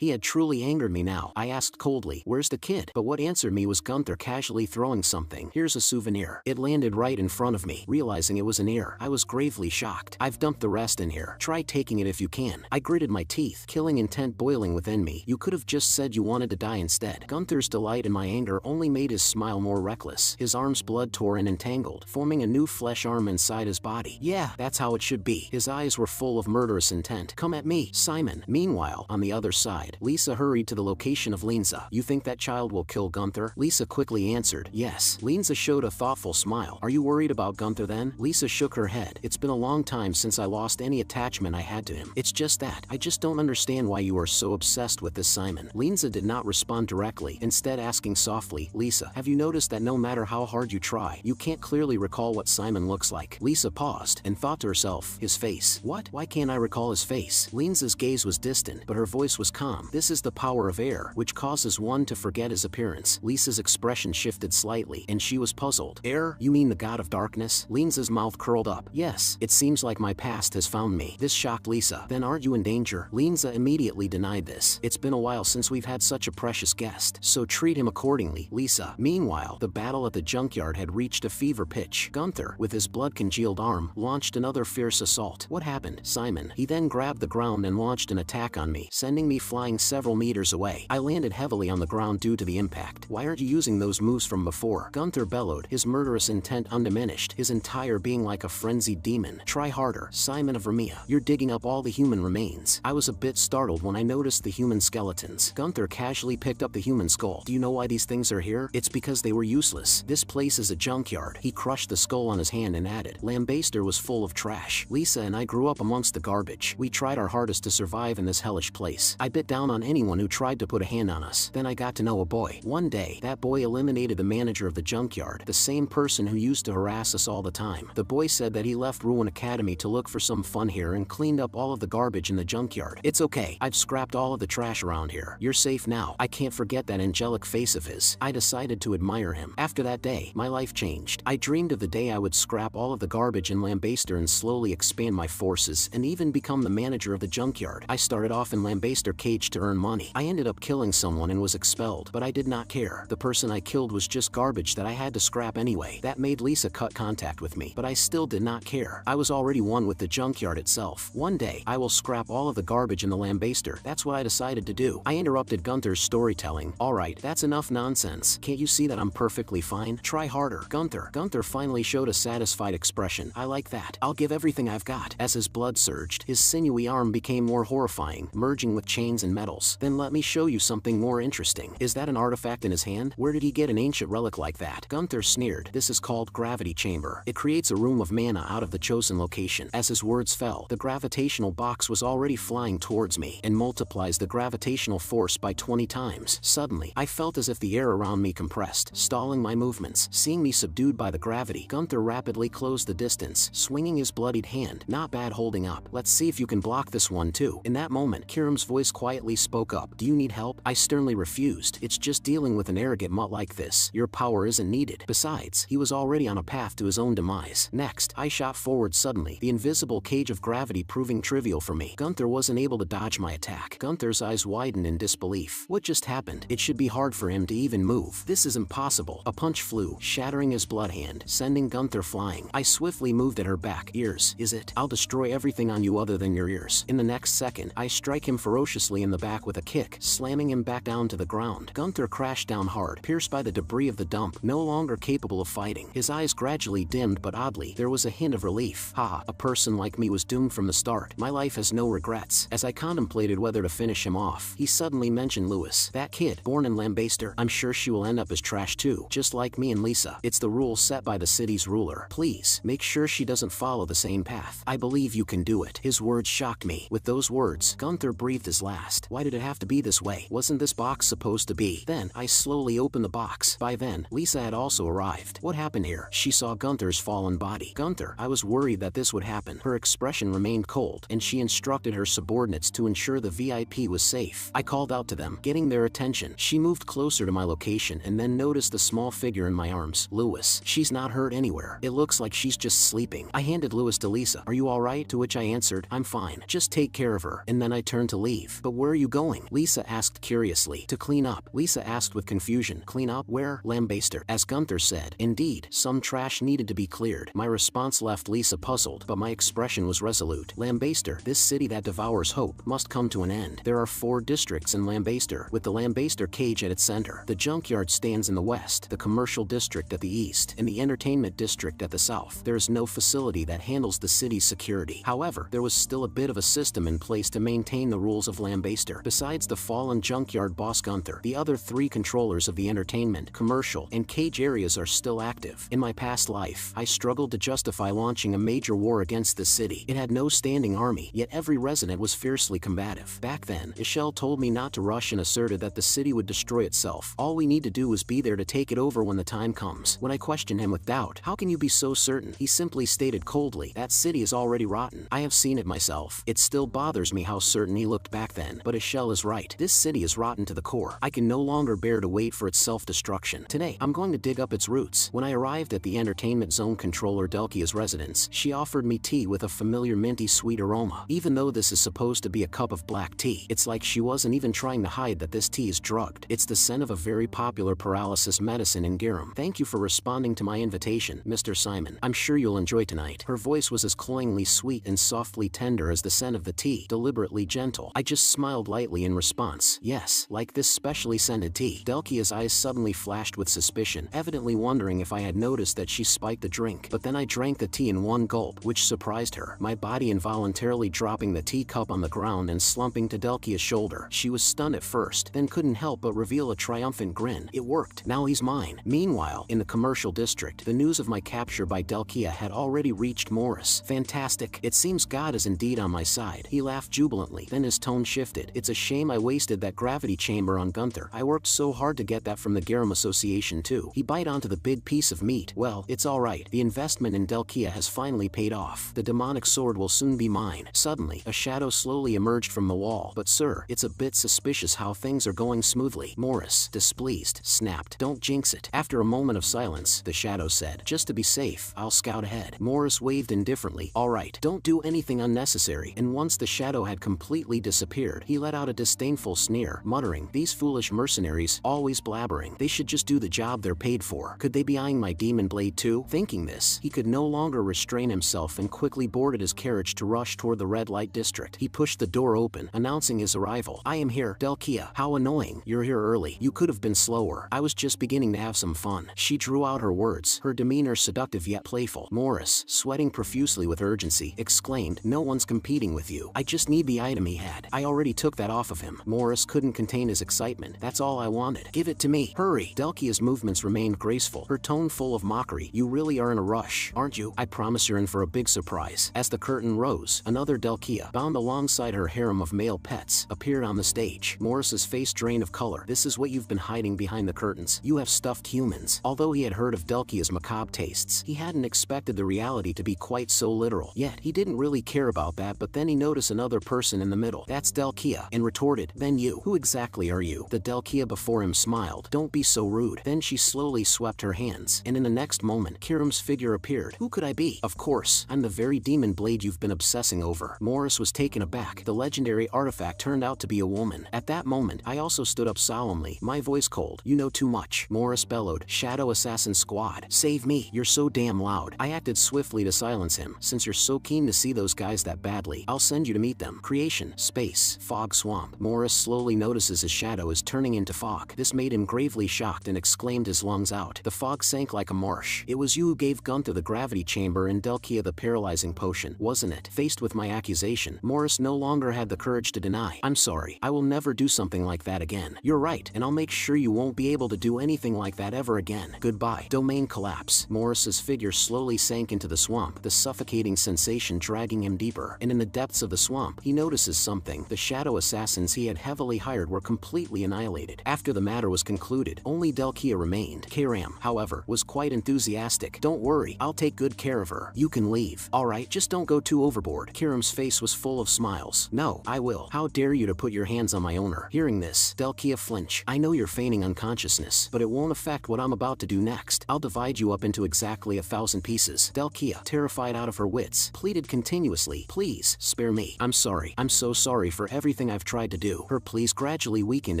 He had truly angered me now. I asked coldly, "Where's the kid?" But what answered me was Gunther casually throwing something. "Here's a souvenir." It landed right in front of me. Realizing it was an ear, I was gravely shocked. "I've dumped the rest in here. Try taking it if you can." I gritted my teeth, killing intent boiling within me. "You could have just said you wanted to die instead." Gunther's delight in my anger only made his smile more reckless. His arms blood tore and entangled, forming a new flesh arm inside his body. "Yeah, that's how it should be." His eyes were full of murderous intent. "Come at me, Simon." Meanwhile, on the other side, Lisa hurried to the location of Linza. "You think that child will kill Gunther?" Lisa quickly answered, "Yes." Linza showed a thoughtful smile. "Are you worried about Gunther then?" Lisa shook her head. "It's been a long time since I lost any attachment I had to him. It's just that, I just don't understand why you are so obsessed with this Simon." Linza did not respond directly, instead asking softly, "Lisa, have you noticed that no matter how hard you try, you can't clearly recall what Simon looks like?" Lisa paused, and thought to herself, "His face? What? Why can't I recall his face?" Linza's gaze was distant, but her voice was calm. "This is the power of air, which causes one to forget his appearance." Lisa's expression shifted slightly, and she was puzzled. "Air? You mean the god of darkness?" Linza's mouth curled up. "Yes, it seems like my past has found me." This shocked Lisa. "Then aren't you in danger?" Linza immediately denied this. "It's been a while since we've had such a precious guest, so treat him accordingly, Lisa." Meanwhile, the battle at the junkyard had reached a fever pitch. Gunther, with his blood-congealed arm, launched another fierce assault. "What happened, Simon?" He then grabbed the ground and launched an attack on me, sending me flying several meters away. I landed heavily on the ground due to the impact. "Why aren't you using those moves from before?" Gunther bellowed, his murderous intent undiminished, his entire being like a frenzied demon. "Try harder, Simon of Remia. You're digging up all the human remains." I was a bit startled when I noticed the human skeletons. Gunther casually picked up the human skull. "Do you know why these things are here? It's because they were useless. This place is a junkyard." He crushed the skull on his hand and added, "Lambaster was full of trash. Lisa and I grew up amongst the garbage. We tried our hardest to survive in this hellish place. I bit down on anyone who tried to put a hand on us. Then I got to know a boy. One day, that boy eliminated the manager of the junkyard, the same person who used to harass us all the time. The boy said that he left Ruin Academy to look for some fun here and cleaned up all of the garbage in the junkyard. It's okay. I've scrapped all of the trash around here. You're safe now." I can't forget that angelic face of his. I decided to admire him. After that day, my life changed. I dreamed of the day I would scrap all of the garbage in Lambaster and slowly expand my forces and even become the manager of the junkyard. I started off in Lambaster Cage to earn money. I ended up killing someone and was expelled, but I did not care. The person I killed was just garbage that I had to scrap anyway. That made Lisa cut contact with me, but I still did not care. I was already one with the junkyard itself. One day, I will scrap all of the garbage in the Lambaster. That's what I decided to do. I interrupted Gunther's storytelling. "Alright, that's enough nonsense. Can't you see that I'm perfectly fine? Try harder, Gunther." Gunther finally showed a satisfied expression. "I like that. I'll give everything I've got." As his blood surged, his sinewy arm became more horrifying, merging with chains and metals. "Then let me show you something more interesting." "Is that an artifact in his hand? Where did he get an ancient relic like that?" Gunther sneered. "This is called Gravity Chamber. It creates a room of mana out of the chosen location." As his words fell, the gravitational box was already flying towards me and multiplies the gravitational force by 20 times. Suddenly, I felt as if the air around me compressed, stalling my movements. Seeing me subdued by the gravity, Gunther rapidly closed the distance, swinging his bloodied hand. "Not bad holding up. Let's see if you can block this one too." In that moment, Kiram's voice quietly spoke up. "Do you need help?" I sternly refused. "It's just dealing with an arrogant mutt like this. Your power isn't needed." Besides, he was already on a path to his own demise. Next, I shot forward suddenly, the invisible cage of gravity proving trivial for me. Gunther wasn't able to dodge my attack. Gunther's eyes widened in disbelief. What just happened? It should be hard for him to even move. This is impossible. A punch flew, shattering his blood hand, sending Gunther flying. I swiftly moved at her back. "Ears, is it? I'll destroy everything on you other than your ears." In the next second, I strike him ferociously in the back with a kick, slamming him back down to the ground. Gunther crashed down hard, pierced by the debris of the dump, no longer capable of fighting. His eyes gradually dimmed, but oddly, there was a hint of relief. "Ha, a person like me was doomed from the start. My life has no regrets." As I contemplated whether to finish him off, he suddenly mentioned Lewis. "That kid, born in Lambaster, I'm sure she will end up as trash too, just like me and Lisa. It's the rule set by the city's ruler. Please, make sure she doesn't follow the same path. I believe you can do it." His words shocked me. With those words, Gunther breathed his last. Why did it have to be this way? Wasn't this box supposed to be? Then, I slowly opened the box. By then, Lisa had also arrived. "What happened here?" She saw Gunther's fallen body. "Gunther, I was worried that this would happen." Her expression remained cold, and she instructed her subordinates to ensure the VIP was safe. I called out to them, getting their attention. She moved closer to my location and then noticed the small figure in my arms. "Lewis, she's not hurt anywhere. It looks like she's just sleeping." I handed Lewis to Lisa. "Are you alright?" To which I answered, "I'm fine. Just take care of her." And then I turned to leave. But where where are you going? Lisa asked curiously. To clean up. Lisa asked with confusion. Clean up? Where? Lambaster. As Gunther said. Indeed, some trash needed to be cleared. My response left Lisa puzzled, but my expression was resolute. Lambaster, this city that devours hope, must come to an end. There are 4 districts in Lambaster, with the Lambaster cage at its center. The junkyard stands in the west, the commercial district at the east, and the entertainment district at the south. There is no facility that handles the city's security. However, there was still a bit of a system in place to maintain the rules of Lambaster. Besides the fallen junkyard boss Gunther, the other 3 controllers of the entertainment, commercial, and cage areas are still active. In my past life, I struggled to justify launching a major war against the city. It had no standing army, yet every resident was fiercely combative. Back then, Yahello told me not to rush and asserted that the city would destroy itself. All we need to do is be there to take it over when the time comes. When I questioned him with doubt, how can you be so certain? He simply stated coldly, that city is already rotten. I have seen it myself. It still bothers me how certain he looked back then, but Yahello is right. This city is rotten to the core. I can no longer bear to wait for its self-destruction. Today, I'm going to dig up its roots. When I arrived at the entertainment zone controller Delkia's residence, she offered me tea with a familiar minty sweet aroma. Even though this is supposed to be a cup of black tea, it's like she wasn't even trying to hide that this tea is drugged. It's the scent of a very popular paralysis medicine in Garum. Thank you for responding to my invitation, Mr. Simon. I'm sure you'll enjoy tonight. Her voice was as cloyingly sweet and softly tender as the scent of the tea, deliberately gentle. I just smiled lightly in response. Yes, like this specially scented tea. Delkia's eyes suddenly flashed with suspicion, evidently wondering if I had noticed that she spiked the drink. But then I drank the tea in one gulp, which surprised her, my body involuntarily dropping the teacup on the ground and slumping to Delkia's shoulder. She was stunned at first, then couldn't help but reveal a triumphant grin. It worked. Now he's mine. Meanwhile, in the commercial district, the news of my capture by Delkia had already reached Morris. Fantastic. It seems God is indeed on my side. He laughed jubilantly, then his tone shifted. It's a shame I wasted that gravity chamber on Gunther. I worked so hard to get that from the Garum Association too. He bite onto the big piece of meat. Well, it's alright. The investment in Delkia has finally paid off. The demonic sword will soon be mine. Suddenly, a shadow slowly emerged from the wall. But sir, it's a bit suspicious how things are going smoothly. Morris, displeased, snapped. Don't jinx it. After a moment of silence, the shadow said, just to be safe, I'll scout ahead. Morris waved indifferently. Alright, don't do anything unnecessary. And once the shadow had completely disappeared, he let out a disdainful sneer, muttering, these foolish mercenaries, always blabbering. They should just do the job they're paid for. Could they be eyeing my demon blade too? Thinking this, he could no longer restrain himself and quickly boarded his carriage to rush toward the red light district. He pushed the door open, announcing his arrival. I am here, Delkia. How annoying. You're here early. You could have been slower. I was just beginning to have some fun. She drew out her words, her demeanor seductive yet playful. Morris, sweating profusely with urgency, exclaimed, no one's competing with you. I just need the item he had. I already took that off of him. Morris couldn't contain his excitement. That's all I wanted. Give it to me. Hurry. Delkia's movements remained graceful, her tone full of mockery. You really are in a rush, aren't you? I promise you're in for a big surprise. As the curtain rose, another Delkia, bound alongside her harem of male pets, appeared on the stage. Morris's face drained of color. This is what you've been hiding behind the curtains. You have stuffed humans. Although he had heard of Delkia's macabre tastes, he hadn't expected the reality to be quite so literal. Yet, he didn't really care about that, but then he noticed another person in the middle. That's Delkia, and retorted, then you. Who exactly are you? The Delkia before him smiled. Don't be so rude. Then she slowly swept her hands, and in the next moment, Kiram's figure appeared. Who could I be? Of course, I'm the very demon blade you've been obsessing over. Morris was taken aback. The legendary artifact turned out to be a woman. At that moment, I also stood up solemnly, my voice cold. You know too much. Morris bellowed, Shadow Assassin Squad. Save me. You're so damn loud. I acted swiftly to silence him. Since you're so keen to see those guys that badly, I'll send you to meet them. Creation, space, fog swamp. Morris slowly notices his shadow is turning into fog. This made him gravely shocked and exclaimed, his lungs out. The fog sank like a marsh. It was you who gave Gunther the gravity chamber and Delkia the paralyzing potion, wasn't it? Faced with my accusation, Morris no longer had the courage to deny. I'm sorry. I will never do something like that again. You're right, and I'll make sure you won't be able to do anything like that ever again. Goodbye. Domain collapse. Morris's figure slowly sank into the swamp, the suffocating sensation dragging him deeper. And in the depths of the swamp, he notices something. The shadow assassins he had heavily hired were completely annihilated. After the matter was concluded, only Delkia remained. Kiram, however, was quite enthusiastic. Don't worry, I'll take good care of her. You can leave. Alright, just don't go too overboard. Kiram's face was full of smiles. No, I will. How dare you to put your hands on my owner? Hearing this, Delkia flinched. I know you're feigning unconsciousness, but it won't affect what I'm about to do next. I'll divide you up into exactly 1,000 pieces. Delkia, terrified out of her wits, pleaded continuously. Please, spare me. I'm sorry. I'm so sorry for everything everything I've tried to do. Her pleas gradually weakened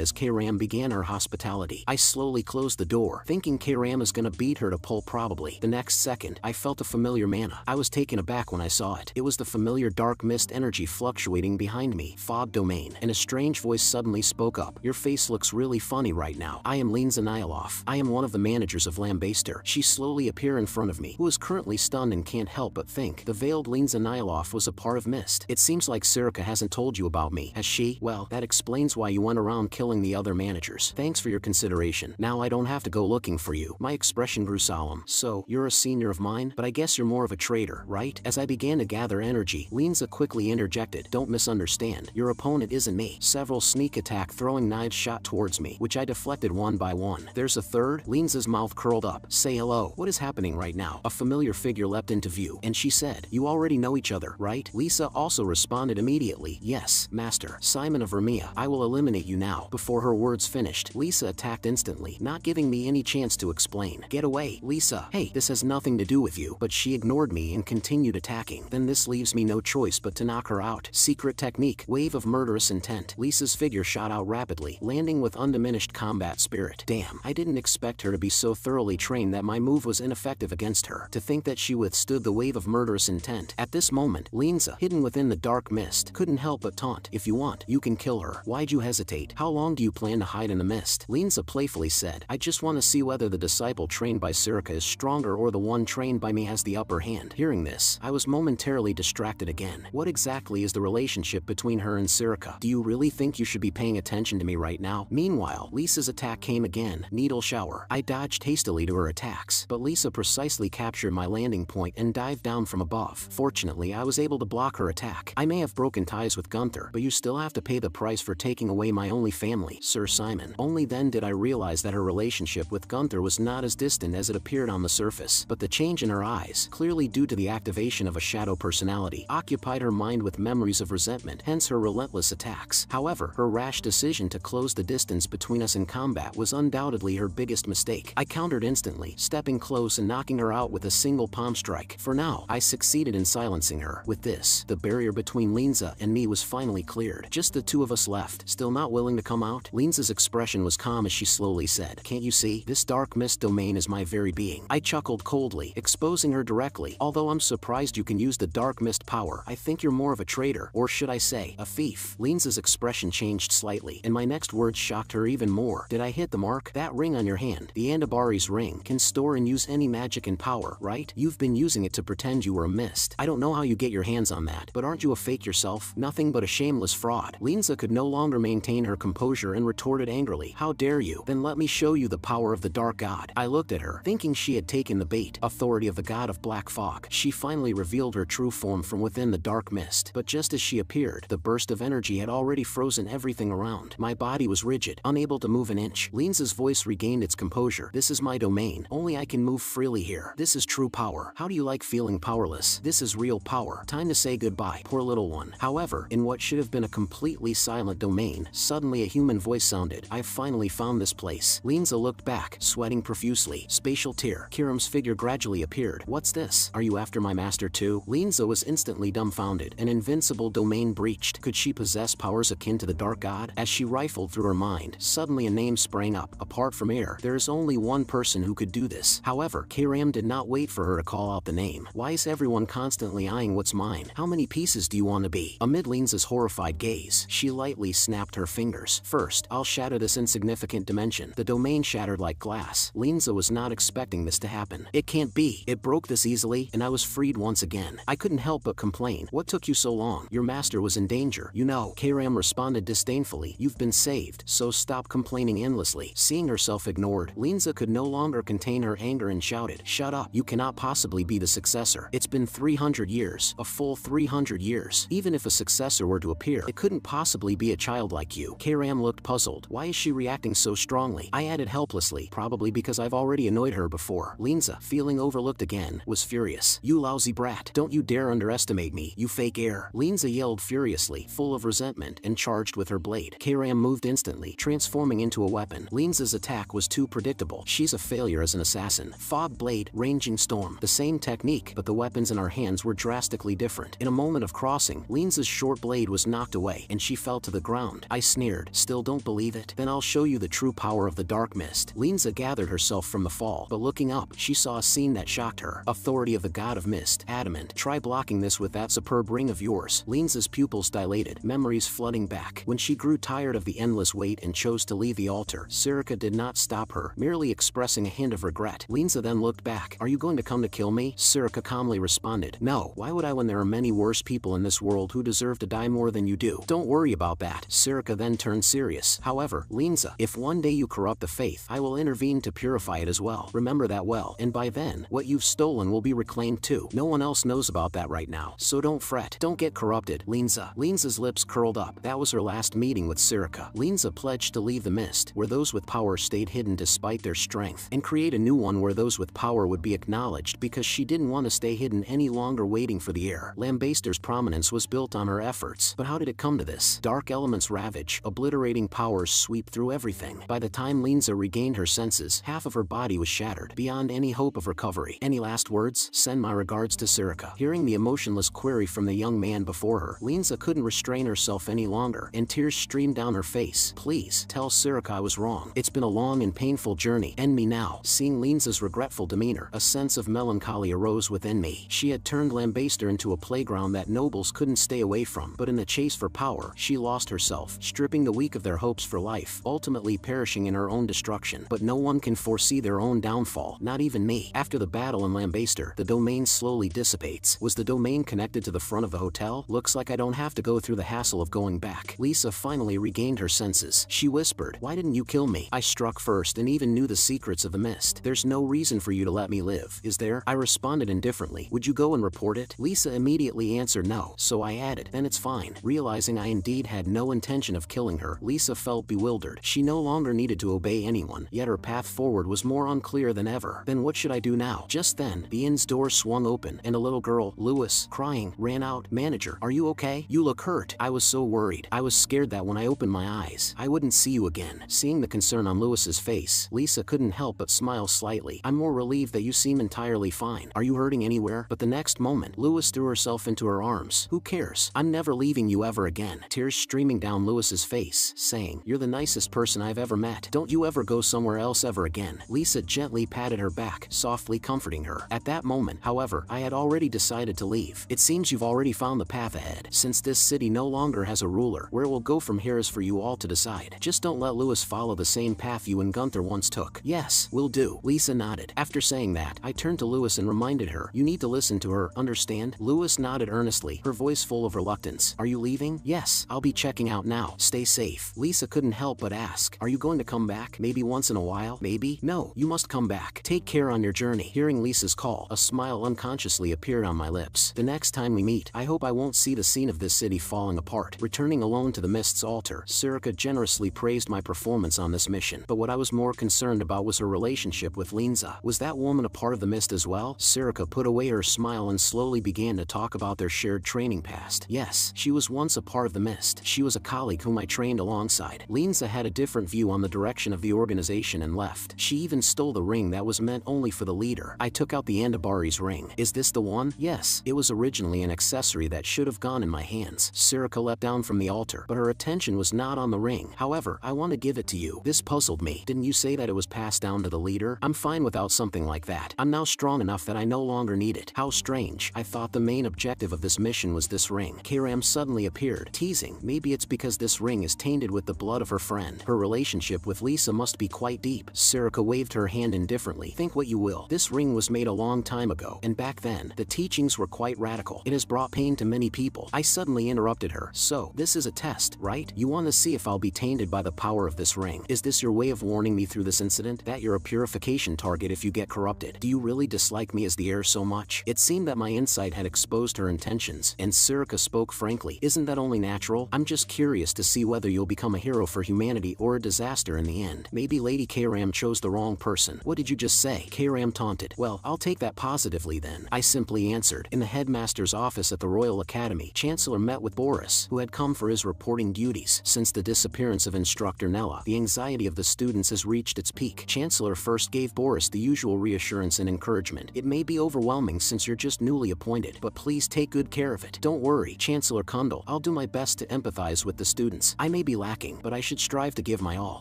as K-Ram began her hospitality. I slowly closed the door, thinking K-Ram is gonna beat her to pulp probably. The next second, I felt a familiar mana. I was taken aback when I saw it. It was the familiar dark mist energy fluctuating behind me. Fog domain. And a strange voice suddenly spoke up. Your face looks really funny right now. I am Linza Nyloff. I am one of the managers of Lambaster. She slowly appeared in front of me, who is currently stunned and can't help but think the veiled Linza Nyloff was a part of Mist. It seems like Sirika hasn't told you about me, has she? Well, that explains why you went around killing the other managers. Thanks for your consideration. Now I don't have to go looking for you. My expression grew solemn. So, you're a senior of mine, but I guess you're more of a traitor, right? As I began to gather energy, Linza quickly interjected. Don't misunderstand. Your opponent isn't me. Several sneak attack throwing knives shot towards me, which I deflected one by one. There's a third? Linza's mouth curled up. Say hello. What is happening right now? A familiar figure leapt into view, and she said, you already know each other, right? Lisa also responded immediately. Yes, Master. Simon of Vermia. I will eliminate you now. Before her words finished, Lisa attacked instantly, not giving me any chance to explain. Get away, Lisa. Hey, this has nothing to do with you. But she ignored me and continued attacking. Then this leaves me no choice but to knock her out. Secret technique. Wave of murderous intent. Lisa's figure shot out rapidly, landing with undiminished combat spirit. Damn, I didn't expect her to be so thoroughly trained that my move was ineffective against her. To think that she withstood the wave of murderous intent. At this moment, Linza, hidden within the dark mist, couldn't help but taunt. If you want, you can kill her. Why'd you hesitate? How long do you plan to hide in the mist? Linza playfully said, I just want to see whether the disciple trained by Sirika is stronger or the one trained by me has the upper hand. Hearing this, I was momentarily distracted again. What exactly is the relationship between her and Sirika? Do you really think you should be paying attention to me right now? Meanwhile, Lisa's attack came again. Needle shower. I dodged hastily to her attacks, but Lisa precisely captured my landing point and dived down from above. Fortunately, I was able to block her attack. I may have broken ties with Gunther, but you still have to pay the price for taking away my only family, Sir Simon. Only then did I realize that her relationship with Gunther was not as distant as it appeared on the surface, but the change in her eyes, clearly due to the activation of a shadow personality, occupied her mind with memories of resentment, hence her relentless attacks. However, her rash decision to close the distance between us in combat was undoubtedly her biggest mistake. I countered instantly, stepping close and knocking her out with a single palm strike. For now, I succeeded in silencing her. With this, the barrier between Linza and me was finally cleared. Just the two of us left. Still not willing to come out? Linza's expression was calm as she slowly said, can't you see? This dark mist domain is my very being. I chuckled coldly, exposing her directly. Although I'm surprised you can use the dark mist power, I think you're more of a traitor, or should I say, a thief. Linza's expression changed slightly, and my next words shocked her even more. Did I hit the mark? That ring on your hand, the Andabari's ring, can store and use any magic and power, right? You've been using it to pretend you were a mist. I don't know how you get your hands on that, but aren't you a fake yourself? Nothing but a shameless fraud. Linza could no longer maintain her composure and retorted angrily, how dare you? Then let me show you the power of the dark god. I looked at her, thinking she had taken the bait. Authority of the god of black fog. She finally revealed her true form from within the dark mist, but just as she appeared, the burst of energy had already frozen everything around. My body was rigid, unable to move an inch. Linza's voice regained its composure. This is my domain. Only I can move freely here. This is true power. How do you like feeling powerless? This is real power. Time to say goodbye, poor little one. However, in what should have been a completely silent domain, suddenly a human voice sounded. I've finally found this place. Linza looked back, sweating profusely. Spatial tear. Kiram's figure gradually appeared. What's this? Are you after my master too? Linza was instantly dumbfounded. An invincible domain breached. Could she possess powers akin to the dark god? As she rifled through her mind, suddenly a name sprang up. Apart from air, there is only one person who could do this. However, Kiram did not wait for her to call out the name. Why is everyone constantly eyeing what's mine? How many pieces do you want to be? Amid Linza's horrified gaze, she lightly snapped her fingers. First, I'll shatter this insignificant dimension. The domain shattered like glass. Linza was not expecting this to happen. It can't be. It broke this easily, and I was freed once again. I couldn't help but complain. What took you so long? Your master was in danger. You know, Kiram responded disdainfully. You've been saved, so stop complaining endlessly. Seeing herself ignored, Linza could no longer contain her anger and shouted, shut up. You cannot possibly be the successor. It's been 300 years. A full 300 years. Even if a successor were to appear, it couldn't possibly be a child like you. Kiram looked puzzled. Why is she reacting so strongly? I added helplessly, probably because I've already annoyed her before. Linza, feeling overlooked again, was furious. You lousy brat. Don't you dare underestimate me, you fake heir. Linza yelled furiously, full of resentment, and charged with her blade. Kiram moved instantly, transforming into a weapon. Linza's attack was too predictable. She's a failure as an assassin. Fog blade, ranging storm. The same technique, but the weapons in our hands were drastically different. In a moment of crossing, Linza's short blade was knocked away, and she fell to the ground. I sneered. Still don't believe it? Then I'll show you the true power of the dark mist. Linza gathered herself from the fall, but looking up, she saw a scene that shocked her. Authority of the god of mist, adamant. Try blocking this with that superb ring of yours. Linza's pupils dilated, memories flooding back. When she grew tired of the endless wait and chose to leave the altar, Sirika did not stop her, merely expressing a hint of regret. Linza then looked back. Are you going to come to kill me? Sirika calmly responded. No, why would I when there are many worse people in this world who deserve to die more than you do? Don't worry about that. Sirika then turned serious. However, Linza, if one day you corrupt the faith, I will intervene to purify it as well. Remember that well, and by then, what you've stolen will be reclaimed too. No one else knows about that right now, so don't fret. Don't get corrupted, Linza. Linza's lips curled up. That was her last meeting with Sirika. Linza pledged to leave the mist, where those with power stayed hidden despite their strength, and create a new one where those with power would be acknowledged because she didn't want to stay hidden any longer waiting for the heir. Lambaster's prominence was built on her efforts, but how did it come to this? Dark elements ravage, obliterating powers sweep through everything. By the time Linza regained her senses, half of her body was shattered, beyond any hope of recovery. Any last words? Send my regards to Sirika. Hearing the emotionless query from the young man before her, Linza couldn't restrain herself any longer, and tears streamed down her face. Please, tell Sirika I was wrong. It's been a long and painful journey. End me now. Seeing Linza's regretful demeanor, a sense of melancholy arose within me. She had turned Lambaster into a playground that nobles couldn't stay away from, but in the chase for power, she lost herself, stripping the weak of their hopes for life, ultimately perishing in her own destruction. But no one can foresee their own downfall, not even me. After the battle in Lambaster, the domain slowly dissipates. Was the domain connected to the front of the hotel? Looks like I don't have to go through the hassle of going back. Lisa finally regained her senses. She whispered, why didn't you kill me? I struck first and even knew the secrets of the mist. There's no reason for you to let me live, is there? I responded indifferently. Would you go and report it? Lisa immediately answered no, so I added, then it's fine. Realizing I indeed had no intention of killing her, Lisa felt bewildered. She no longer needed to obey anyone, yet her path forward was more unclear than ever. Then what should I do now? Just then, the inn's door swung open, and a little girl, Lewis, crying, ran out. Manager, are you okay? You look hurt. I was so worried. I was scared that when I opened my eyes, I wouldn't see you again. Seeing the concern on Lewis's face, Lisa couldn't help but smile slightly. I'm more relieved that you seem entirely fine. Are you hurting anywhere? But the next moment, Lewis threw herself into her arms. Who cares? I'm never leaving you ever again. Tears streaming down Lewis's face, saying, you're the nicest person I've ever met. Don't you ever go somewhere else ever again. Lisa gently patted her back, softly comforting her. At that moment, however, I had already decided to leave. It seems you've already found the path ahead. Since this city no longer has a ruler, where it will go from here is for you all to decide. Just don't let Lewis follow the same path you and Gunther once took. Yes, will do. Lisa nodded. After saying that, I turned to Lewis and reminded her, you need to listen to her, understand? Lewis nodded earnestly, her voice full of reluctance. Are you leaving? Yes, I'll be checking out now. Stay safe. Lisa couldn't help but ask, are you going to come back? Maybe once in a while? Maybe? No, you must come back. Take care on your journey. Hearing Lisa's call, a smile unconsciously appeared on my lips. The next time we meet, I hope I won't see the scene of this city falling apart. Returning alone to the mist's altar, Sirika generously praised my performance on this mission, but what I was more concerned about was her relationship with Linza. Was that woman a part of the mist as well? Sirika put away her smile and slowly began to talk about their shared training past. Yes, she was once a part of the mist. She was a colleague whom I trained alongside. Linza had a different view on the direction of the organization and left. She even stole the ring that was meant only for the leader. I took out the Andabari's ring. Is this the one? Yes, it was originally an accessory that should have gone in my hands. Sirika leapt down from the altar, but her attention was not on the ring. However, I want to give it to you. This puzzled me. Didn't you say that it was passed down to the leader? I'm fine without something like that. I'm now strong enough that I no longer need it. How strange. I thought the main objective of this mission was this ring. Kairam suddenly appeared, teasing. Maybe it's because this ring is tainted with the blood of her friend. Her relationship with Lisa must be quite deep. Sirika waved her hand indifferently. Think what you will. This ring was made a long time ago, and back then, the teachings were quite radical. It has brought pain to many people. I suddenly interrupted her. So, this is a test, right? You want to see if I'll be tainted by the power of this ring. Is this your way of warning me through this incident? That you're a purification target if you get corrupted. Do you really dislike me as the heir so much? It seemed that my insight had exposed her intentions, and Sirika spoke frankly. Isn't that only natural? I'm just curious to see whether you'll become a hero for humanity or a disaster in the end. Maybe Lady Kairam chose the wrong person. What did you just say? Kairam taunted. Well, I'll take that positively then. I simply answered. In the headmaster's office at the Royal Academy, Chancellor met with Boris, who had come for his reporting duties. Since the disappearance of Instructor Nella, the anxiety of the students has reached its peak. Chancellor first gave Boris the usual reassurance and encouragement. It may be overwhelming since you're just newly appointed, but please take good care of it. Don't worry, Chancellor Kundal. I'll do do my best to empathize with the students. I may be lacking, but I should strive to give my all.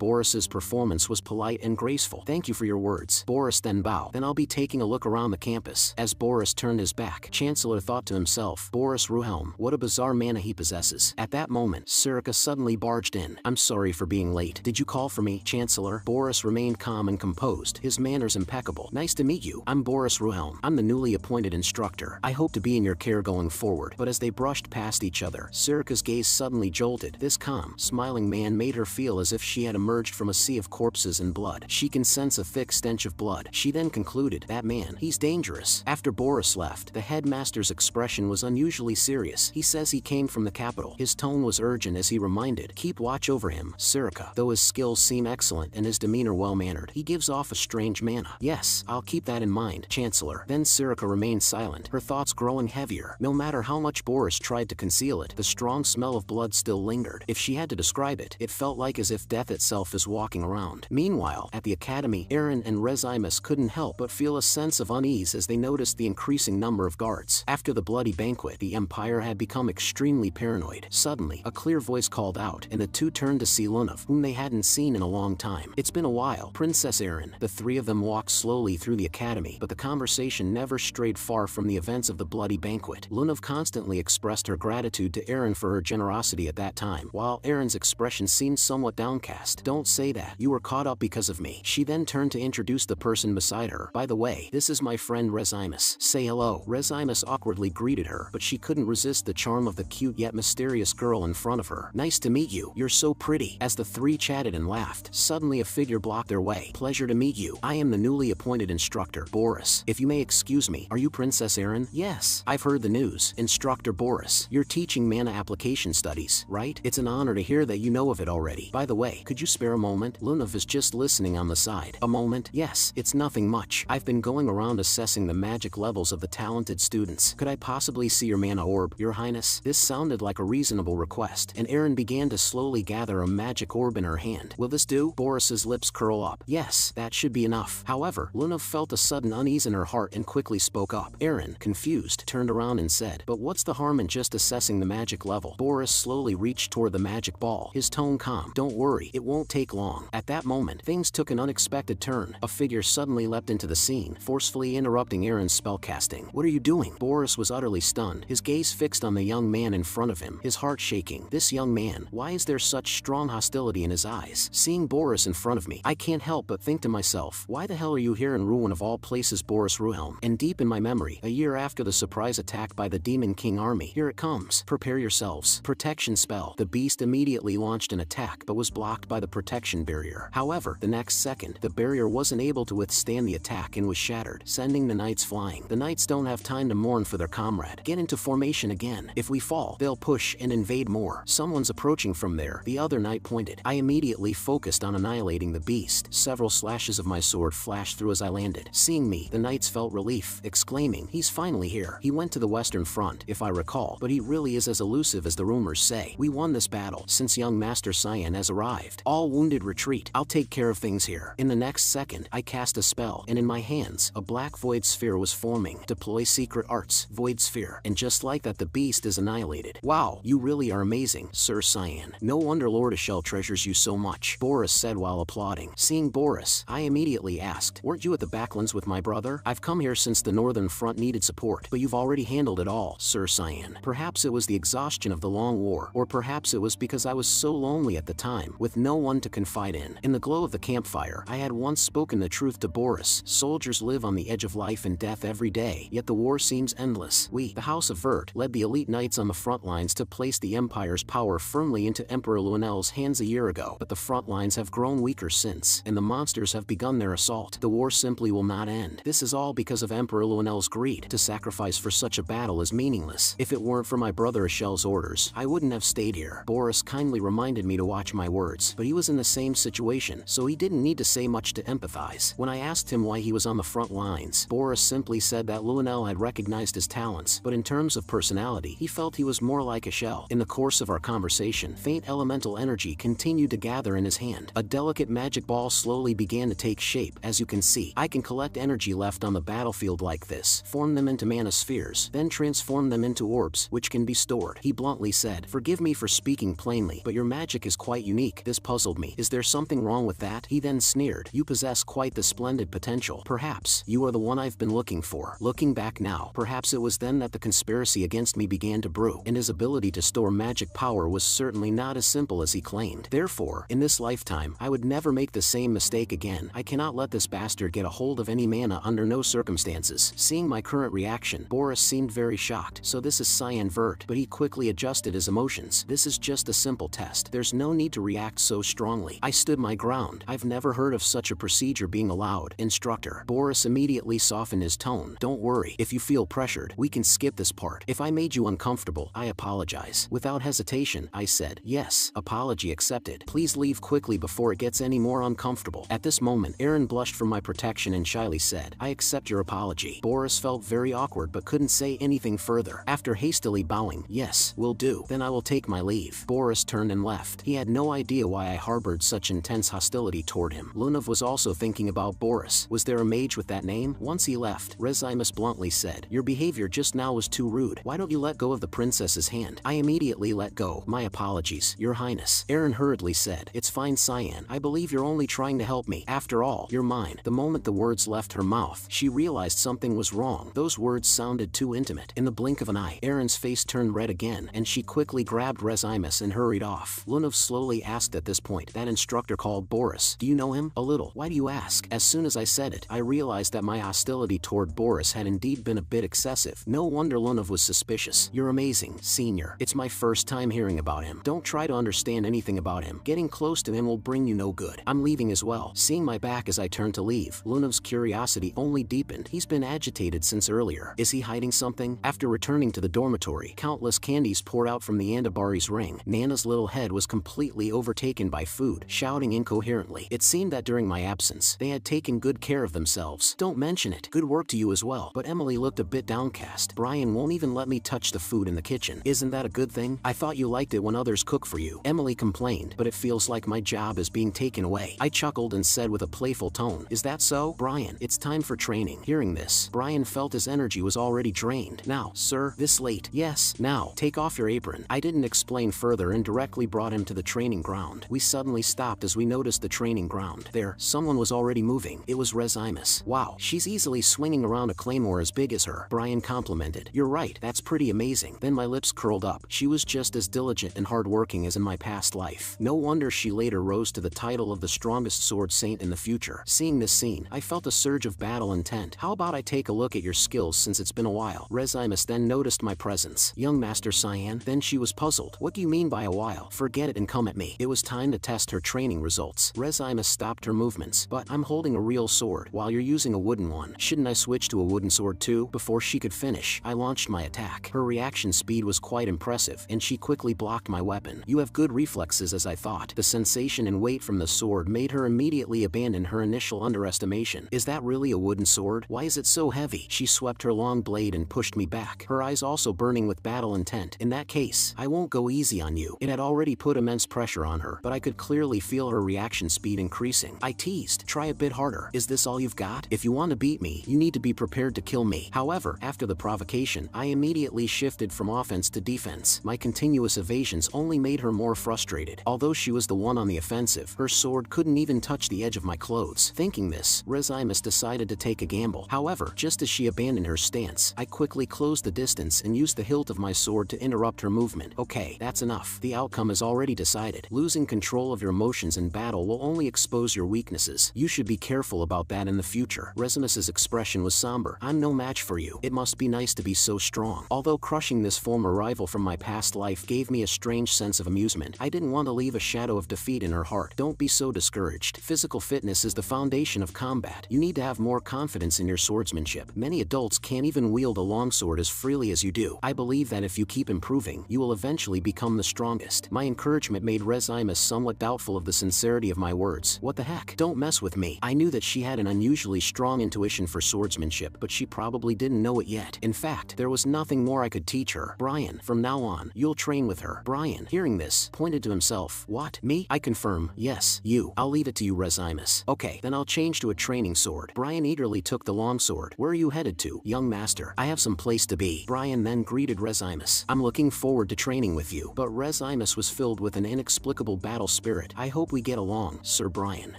Boris's performance was polite and graceful. Thank you for your words. Boris then bowed. Then I'll be taking a look around the campus. As Boris turned his back, Chancellor thought to himself, Boris Ruhelm, what a bizarre mana he possesses. At that moment, Sirika suddenly barged in. I'm sorry for being late. Did you call for me, Chancellor? Boris remained calm and composed, his manners impeccable. Nice to meet you. I'm Boris Ruhelm. I'm the newly appointed instructor. I hope to be in your care going forward. But as they brushed past each other, Sirika's gaze suddenly jolted. This calm, smiling man made her feel as if she had emerged from a sea of corpses and blood. She can sense a thick stench of blood. She then concluded, that man, he's dangerous. After Boris left, the headmaster's expression was unusually serious. He says he came from the capital. His tone was urgent as he reminded, keep watch over him, Sirika. Though his skills seem excellent and his demeanor well-mannered, he gives off a strange mana. Yes, I'll keep that in mind, Chancellor. Then Sirika remained silent, her thoughts growing heavier. No matter how much Boris tried to conceal it, the strong smell of blood still lingered. If she had to describe it, it felt like as if death itself is walking around. Meanwhile, at the academy, Aaron and Rezimus couldn't help but feel a sense of unease as they noticed the increasing number of guards. After the bloody banquet, the Empire had become extremely paranoid. Suddenly, a clear voice called out, and the two turned to see Lunav, whom they hadn't seen in a long time. It's been a while, Princess Aaron. The three of them walked slowly through the academy, but the conversation never strayed far from the events of the bloody banquet. Lunav constantly expressed her gratitude to Aaron for her generosity at that time, while Aaron's expression seemed somewhat downcast. Don't say that. You were caught up because of me. She then turned to introduce the person beside her. By the way, this is my friend Rezimus. Say hello. Rezimus awkwardly greeted her, but she couldn't resist the charm of the cute yet mysterious girl in front of her. Nice to meet you. You're so pretty. As the three chatted and laughed, suddenly a figure blocked their way. Pleasure to meet you. I am the newly appointed instructor, Boris. If you may excuse me, are you Princess Aaron? Yes. I've heard the news. Instructor Boris, you're teaching mana application studies, right? It's an honor to hear that you know of it already. By the way, could you spare a moment? Lunav is just listening on the side. A moment? Yes, it's nothing much. I've been going around assessing the magic levels of the talented students. Could I possibly see your mana orb, Your Highness? This sounded like a reasonable request, and Aaron began to slowly gather a magic orb in her hand. Will this do? Boris's lips curl up. Yes, that should be enough. However, Lunav felt a sudden unease in her heart and quickly spoke up. Aaron, confused, turned around and said, but what's the harm in just assessing the magic level? Boris slowly reached toward the magic ball, his tone calm. Don't worry, it won't take long. At that moment, things took an unexpected turn. A figure suddenly leapt into the scene, forcefully interrupting Aaron's spellcasting. What are you doing? Boris was utterly stunned, his gaze fixed on the young man in front of him, his heart shaking. This young man, why is there such strong hostility in his eyes? Seeing Boris in front of me, I can't help but think to myself, why the hell are you here in Ruin of all places, Boris Ruhelm? And deep in my memory, a year after the surprise attack by the Demon King army, here it comes. Prepare yourselves. Protection spell. The beast immediately launched an attack but was blocked by the protection barrier. However, the next second, the barrier wasn't able to withstand the attack and was shattered, sending the knights flying. The knights don't have time to mourn for their comrade. Get into formation again. If we fall, they'll push and invade more. Someone's approaching from there, the other knight pointed. I immediately focused on annihilating the beast. Several slashes of my sword flashed through as I landed. Seeing me, the knights felt relief, exclaiming, he's finally here. He went to the western front, if I recall, but he really is as elusive as the rumors say. We won this battle, since young Master Cyan has arrived. All wounded retreat. I'll take care of things here. In the next second, I cast a spell, and in my hands, a black void sphere was forming. Deploy secret arts, void sphere. And just like that, the beast is annihilated. Wow, you really are amazing, Sir Cyan. No wonder Lord Ashel treasures you so much, Boris said while applauding. Seeing Boris, I immediately asked, weren't you at the Backlands with my brother? I've come here since the northern front needed support, but you've already handled it all, Sir Cyan. Perhaps it was the exhaustion of the long war, or perhaps it was because I was so lonely at the time, with no one to confide in. In the glow of the campfire, I had once spoken the truth to Boris. Soldiers live on the edge of life and death every day, yet the war seems endless. We, the House of Vert, led the elite knights on the front lines to place the Empire's power firmly into Emperor Luenel's hands a year ago, but the front lines have grown weaker since, and the monsters have begun their assault. The war simply will not end. This is all because of Emperor Luenel's greed. To sacrifice for such a battle is meaningless. If it weren't for my brother Ashel's orders, I wouldn't have stayed here. Boris kindly reminded me to watch my words, but he was in the same situation, so he didn't need to say much to empathize. When I asked him why he was on the front lines, Boris simply said that Luenel had recognized his talents, but in terms of personality, he felt he was more like Ashel. In the course of our conversation, faint elemental energy continued to gather in his hand. A delicate magic ball slowly began to take shape. As you can see, I can collect energy left on the battlefield like this, form them into mana spheres, then transform them into orbs, which can be stored. He bluntly said, "Forgive me for speaking plainly, but your magic is quite unique." This puzzled me. "Is there something wrong with that?" He then sneered. "You possess quite the splendid potential. Perhaps you are the one I've been looking for." Looking back now, perhaps it was then that the conspiracy against me began to brew, and his ability to store magic power was certainly not as simple as he claimed. Therefore, in this lifetime, I would never make the same mistake again. I cannot let this bastard get a hold of any mana under no circumstances. Seeing my current reaction, Boris seemed very shocked. "So this is Cyan Vert," but he quickly adjusted his emotions. "This is just a simple test. There's no need to react so strongly." I stood my ground. "I've never heard of such a procedure being allowed, instructor." Boris immediately softened his tone. "Don't worry. If you feel pressured, we can skip this part. If I made you uncomfortable, I apologize." Without hesitation, I said, "Yes, apology accepted. Please leave quickly before it gets any more uncomfortable." At this moment, Aaron blushed for my protection and shyly said, "I accept your apology." Boris felt very awkward but couldn't say anything further. After hastily bowing, "Yes, will do. Then I will take my leave." Boris turned and left. He had no idea why I harbored such intense hostility toward him. Lunov was also thinking about Boris. Was there a mage with that name? Once he left, Rezimus bluntly said, "Your behavior just now was too rude. Why don't you let go of the princess's hand?" I immediately let go. "My apologies, Your Highness." Aaron hurriedly said, "It's fine, Cyan. I believe you're only trying to help me. After all, you're mine." The moment the words left her mouth, she realized something was wrong. Those words sounded too intimate. In the blink of an eye, Aaron's face turned red again, and she quickly grabbed Rezimus and hurried off. Lunov slowly asked at this point, "That instructor called Boris. Do you know him?" "A little." "Why do you ask?" As soon as I said it, I realized that my hostility toward Boris had indeed been a bit excessive. No wonder Lunov was suspicious. "You're amazing, senior. It's my first time hearing about him. Don't try to understand anything about him. Getting close to him will bring you no good. I'm leaving as well." Seeing my back as I turned to leave, Lunov's curiosity only deepened. He's been agitated since earlier. Is he hiding something? After returning to the dormitory, countless candies poured out from the Andabari's ring. Nana's little head was completely overtaken by food, shouting incoherently. It seemed that during my absence, they had taken good care of themselves. "Don't mention it. Good work to you as well." But Emily looked a bit downcast. "Brian won't even let me touch the food in the kitchen. Isn't that a good thing? I thought you liked it when others cook for you." Emily complained, "But it feels like my job is being taken away." I chuckled and said with a playful tone, "Is that so? Brian, it's time for training." Hearing this, Brian felt his energy was already drained. "Now, sir, this late?" "Yes, now, take off your apron." I didn't explain further and directly brought him to the training ground. We suddenly stopped as we noticed the training ground. There, someone was already moving. It was Rezimus. "Wow, she's easily swinging around a claymore as big as her," Brian complimented. "You're right, that's pretty amazing." Then my lips curled up. She was just as diligent and hardworking as in my past life. No wonder she later rose to the title of the strongest sword saint in the future. Seeing this scene, I felt a surge of battle intent. "How about I take a look at your skills since it's been a while?" Rezimus then noticed my presence. "Young Master Cyan?" Then she was puzzled. "What do you mean by a while? Forget it and come at me." It was time to test her training results. Rezimus stopped her movements. "But I'm holding a real sword, while you're using a wooden one. Shouldn't I switch to a wooden sword too?" Before she could finish, I launched my attack. Her reaction speed was quite impressive, and she quickly blocked my weapon. "You have good reflexes as I thought." The sensation and weight from the sword made her immediately abandon her initial underestimation. "Is that really a wooden sword? Why is it so heavy?" She swept her long blade and pushed me back, her eyes also burning with battle intent. "In that case, I won't go easy on you." It had already put immense pressure on her, but I could clearly feel her reaction speed increasing. I teased, "Try a bit harder. Is this all you've got? If you want to beat me, you need to be prepared to kill me." However, after the provocation, I immediately shifted from offense to defense. My continuous evasions only made her more frustrated. Although she was the one on the offensive, her sword couldn't even touch the edge of my clothes. Thinking this, Rezimus decided to take a gamble. However, just as she abandoned her stance, I quickly closed the distance and used the hilt of my sword to interrupt her movement. "Okay, that's enough. The outcome is already decided. Losing control of your emotions in battle will only expose your weaknesses. You should be careful about that in the future." Rezimus's expression was somber. "I'm no match for you. It must be nice to be so strong." Although crushing this former rival from my past life gave me a strange sense of amusement, I didn't want to leave a shadow of defeat in her heart. "Don't be so discouraged. Physical fitness is the foundation of combat. You need to have more confidence in your swordsmanship. Many adults can't even wield a longsword as freely as you do. I believe that if you keep improving, you will eventually become the strongest." My encouragement made Rezimus somewhat doubtful of the sincerity of my words. "What the heck? Don't mess with me." I knew that she had an unusually strong intuition for swordsmanship, but she probably didn't know it yet. In fact, there was nothing more I could teach her. "Brian, from now on, you'll train with her." Brian, hearing this, pointed to himself. "What? Me?" I confirm. "Yes, you. I'll leave it to you, Rezimus." "Okay, then I'll change to a training sword." Brian eagerly took the longsword. "Where are you headed to, young master?" "I have some place to be." Brian then greeted Rezimus. "I'm looking forward to training with you. But Rezimus was filled with an inexplicable battle spirit. I hope we get along, Sir Brian.